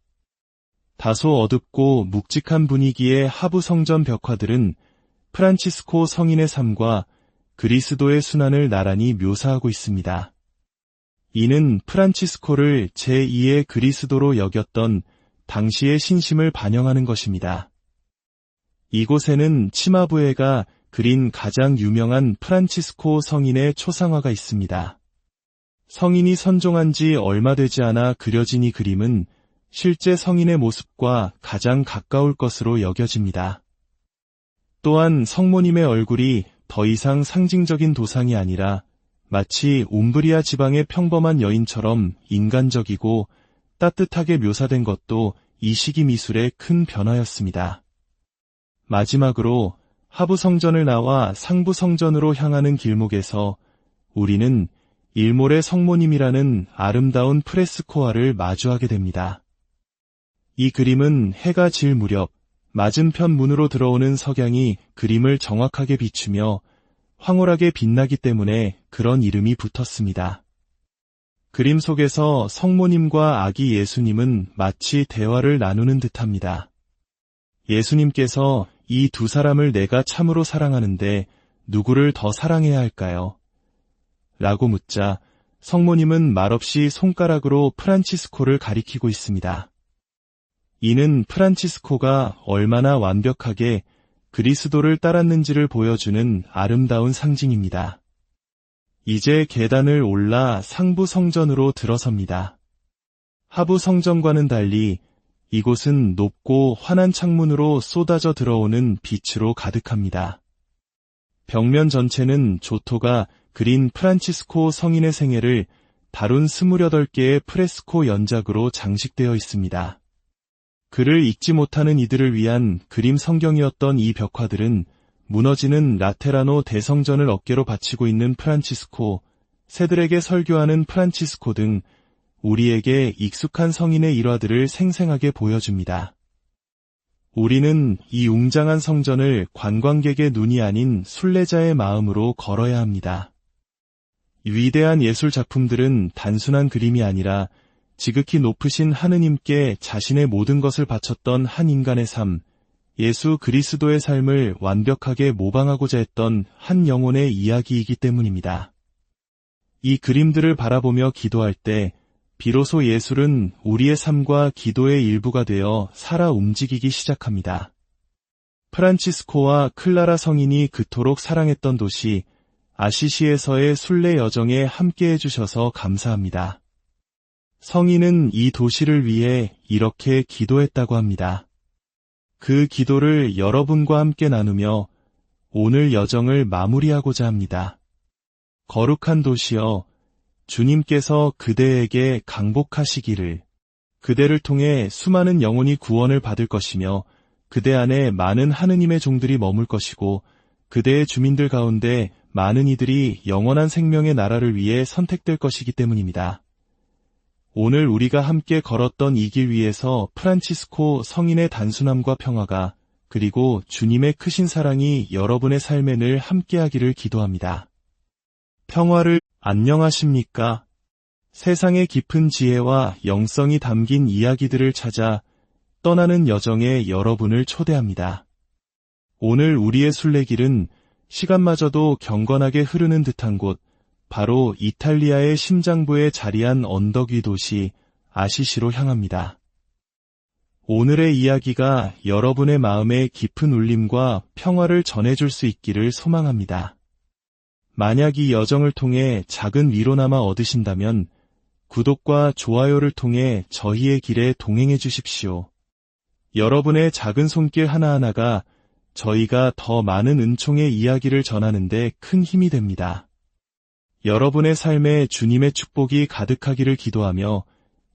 다소 어둡고 묵직한 분위기의 하부 성전 벽화들은 프란치스코 성인의 삶과 그리스도의 순환을 나란히 묘사하고 있습니다. 이는 프란치스코를 제2의 그리스도로 여겼던 당시의 신심을 반영하는 것입니다. 이곳에는 치마부에가 그린 가장 유명한 프란치스코 성인의 초상화가 있습니다. 성인이 선종한 지 얼마 되지 않아 그려진 이 그림은 실제 성인의 모습과 가장 가까울 것으로 여겨집니다. 또한 성모님의 얼굴이 더 이상 상징적인 도상이 아니라 마치 움브리아 지방의 평범한 여인처럼 인간적이고 따뜻하게 묘사된 것도 이 시기 미술의 큰 변화였습니다. 마지막으로 하부 성전을 나와 상부 성전으로 향하는 길목에서 우리는 일몰의 성모님이라는 아름다운 프레스코화를 마주하게 됩니다. 이 그림은 해가 질 무렵 맞은편 문으로 들어오는 석양이 그림을 정확하게 비추며 황홀하게 빛나기 때문에 그런 이름이 붙었습니다. 그림 속에서 성모님과 아기 예수님은 마치 대화를 나누는 듯합니다. 예수님께서 이 두 사람을 내가 참으로 사랑하는데 누구를 더 사랑해야 할까요? 라고 묻자 성모님은 말없이 손가락으로 프란치스코를 가리키고 있습니다. 이는 프란치스코가 얼마나 완벽하게 그리스도를 따랐는지를 보여주는 아름다운 상징입니다. 이제 계단을 올라 상부 성전으로 들어섭니다. 하부 성전과는 달리 이곳은 높고 환한 창문으로 쏟아져 들어오는 빛으로 가득합니다. 벽면 전체는 조토가 그린 프란치스코 성인의 생애를 다룬 28개의 프레스코 연작으로 장식되어 있습니다. 그를 읽지 못하는 이들을 위한 그림 성경이었던 이 벽화들은 무너지는 라테라노 대성전을 어깨로 받치고 있는 프란치스코, 새들에게 설교하는 프란치스코 등 우리에게 익숙한 성인의 일화들을 생생하게 보여줍니다. 우리는 이 웅장한 성전을 관광객의 눈이 아닌 순례자의 마음으로 걸어야 합니다. 위대한 예술 작품들은 단순한 그림이 아니라 지극히 높으신 하느님께 자신의 모든 것을 바쳤던 한 인간의 삶, 예수 그리스도의 삶을 완벽하게 모방하고자 했던 한 영혼의 이야기이기 때문입니다. 이 그림들을 바라보며 기도할 때 비로소 예술은 우리의 삶과 기도의 일부가 되어 살아 움직이기 시작합니다. 프란치스코와 클라라 성인이 그토록 사랑했던 도시 아시시에서의 순례 여정에 함께해 주셔서 감사합니다. 성인은 이 도시를 위해 이렇게 기도했다고 합니다. 그 기도를 여러분과 함께 나누며 오늘 여정을 마무리하고자 합니다. 거룩한 도시여, 주님께서 그대에게 강복하시기를, 그대를 통해 수많은 영혼이 구원을 받을 것이며 그대 안에 많은 하느님의 종들이 머물 것이고 그대의 주민들 가운데 많은 이들이 영원한 생명의 나라를 위해 선택될 것이기 때문입니다. 오늘 우리가 함께 걸었던 이 길 위에서 프란치스코 성인의 단순함과 평화가 그리고 주님의 크신 사랑이 여러분의 삶에 늘 함께하기를 기도합니다. 평화를 안녕하십니까? 세상의 깊은 지혜와 영성이 담긴 이야기들을 찾아 떠나는 여정에 여러분을 초대합니다. 오늘 우리의 순례길은 시간마저도 경건하게 흐르는 듯한 곳, 바로 이탈리아의 심장부에 자리한 언덕 위 도시 아시시로 향합니다. 오늘의 이야기가 여러분의 마음에 깊은 울림과 평화를 전해줄 수 있기를 소망합니다. 만약 이 여정을 통해 작은 위로나마 얻으신다면 구독과 좋아요를 통해 저희의 길에 동행해 주십시오. 여러분의 작은 손길 하나하나가 저희가 더 많은 은총의 이야기를 전하는 데 큰 힘이 됩니다. 여러분의 삶에 주님의 축복이 가득하기를 기도하며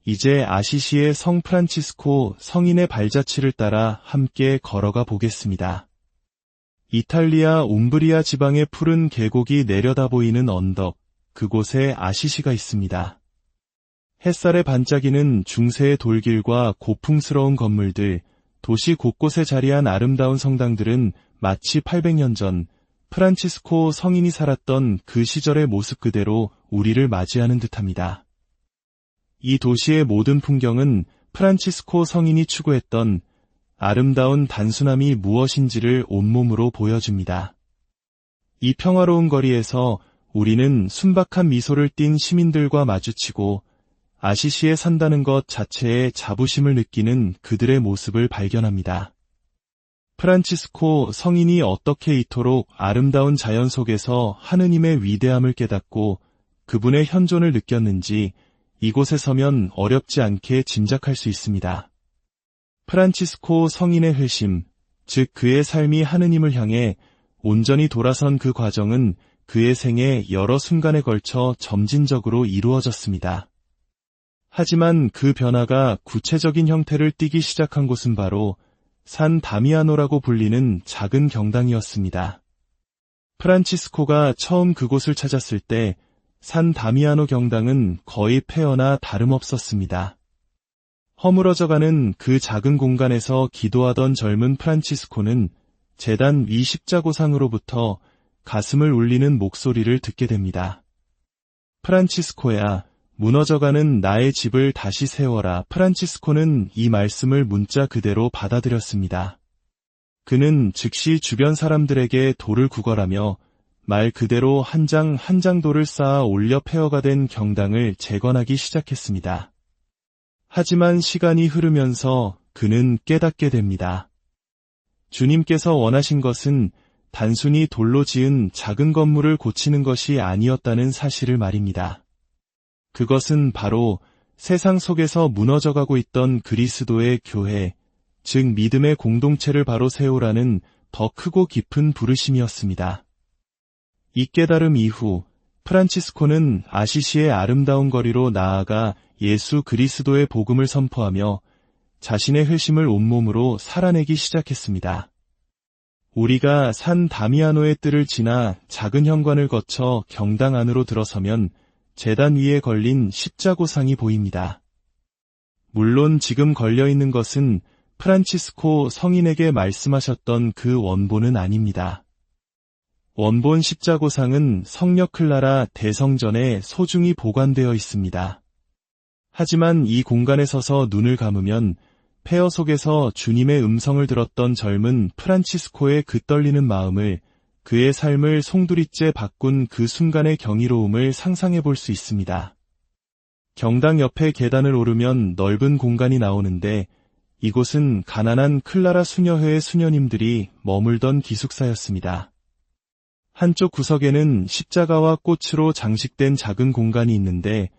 이제 아시시의 성 프란치스코 성인의 발자취를 따라 함께 걸어가 보겠습니다. 이탈리아 움브리아 지방의 푸른 계곡이 내려다 보이는 언덕, 그곳에 아시시가 있습니다. 햇살에 반짝이는 중세의 돌길과 고풍스러운 건물들, 도시 곳곳에 자리한 아름다운 성당들은 마치 800년 전 프란치스코 성인이 살았던 그 시절의 모습 그대로 우리를 맞이하는 듯합니다. 이 도시의 모든 풍경은 프란치스코 성인이 추구했던 아름다운 단순함이 무엇인지를 온몸으로 보여줍니다. 이 평화로운 거리에서 우리는 순박한 미소를 띤 시민들과 마주치고 아시시에 산다는 것 자체에 자부심을 느끼는 그들의 모습을 발견합니다. 프란치스코 성인이 어떻게 이토록 아름다운 자연 속에서 하느님의 위대함을 깨닫고 그분의 현존을 느꼈는지 이곳에 서면 어렵지 않게 짐작할 수 있습니다. 프란치스코 성인의 회심, 즉 그의 삶이 하느님을 향해 온전히 돌아선 그 과정은 그의 생애 여러 순간에 걸쳐 점진적으로 이루어졌습니다. 하지만 그 변화가 구체적인 형태를 띠기 시작한 곳은 바로 산 다미아노라고 불리는 작은 경당이었습니다. 프란치스코가 처음 그곳을 찾았을 때 산 다미아노 경당은 거의 폐허나 다름없었습니다. 허물어져가는 그 작은 공간에서 기도하던 젊은 프란치스코는 제단 위 십자고상으로부터 가슴을 울리는 목소리를 듣게 됩니다. 프란치스코야, 무너져가는 나의 집을 다시 세워라. 프란치스코는 이 말씀을 문자 그대로 받아들였습니다. 그는 즉시 주변 사람들에게 돌을 구걸하며 말 그대로 한 장 한 장 돌을 쌓아 올려 폐허가 된 경당을 재건하기 시작했습니다. 하지만 시간이 흐르면서 그는 깨닫게 됩니다. 주님께서 원하신 것은 단순히 돌로 지은 작은 건물을 고치는 것이 아니었다는 사실을 말입니다. 그것은 바로 세상 속에서 무너져가고 있던 그리스도의 교회, 즉 믿음의 공동체를 바로 세우라는 더 크고 깊은 부르심이었습니다. 이 깨달음 이후 프란치스코는 아시시의 아름다운 거리로 나아가 예수 그리스도의 복음을 선포하며 자신의 회심을 온몸으로 살아내기 시작했습니다. 우리가 산 다미아노의 뜰을 지나 작은 현관을 거쳐 경당 안으로 들어서면 제단 위에 걸린 십자고상이 보입니다. 물론 지금 걸려있는 것은 프란치스코 성인에게 말씀하셨던 그 원본은 아닙니다. 원본 십자고상은 성녀 클라라 대성전에 소중히 보관되어 있습니다. 하지만 이 공간에 서서 눈을 감으면 폐허 속에서 주님의 음성을 들었던 젊은 프란치스코의 그 떨리는 마음을, 그의 삶을 송두리째 바꾼 그 순간의 경이로움을 상상해 볼 수 있습니다. 경당 옆에 계단을 오르면 넓은 공간이 나오는데 이곳은 가난한 클라라 수녀회의 수녀님들이 머물던 기숙사였습니다. 한쪽 구석에는 십자가와 꽃으로 장식된 작은 공간이 있는데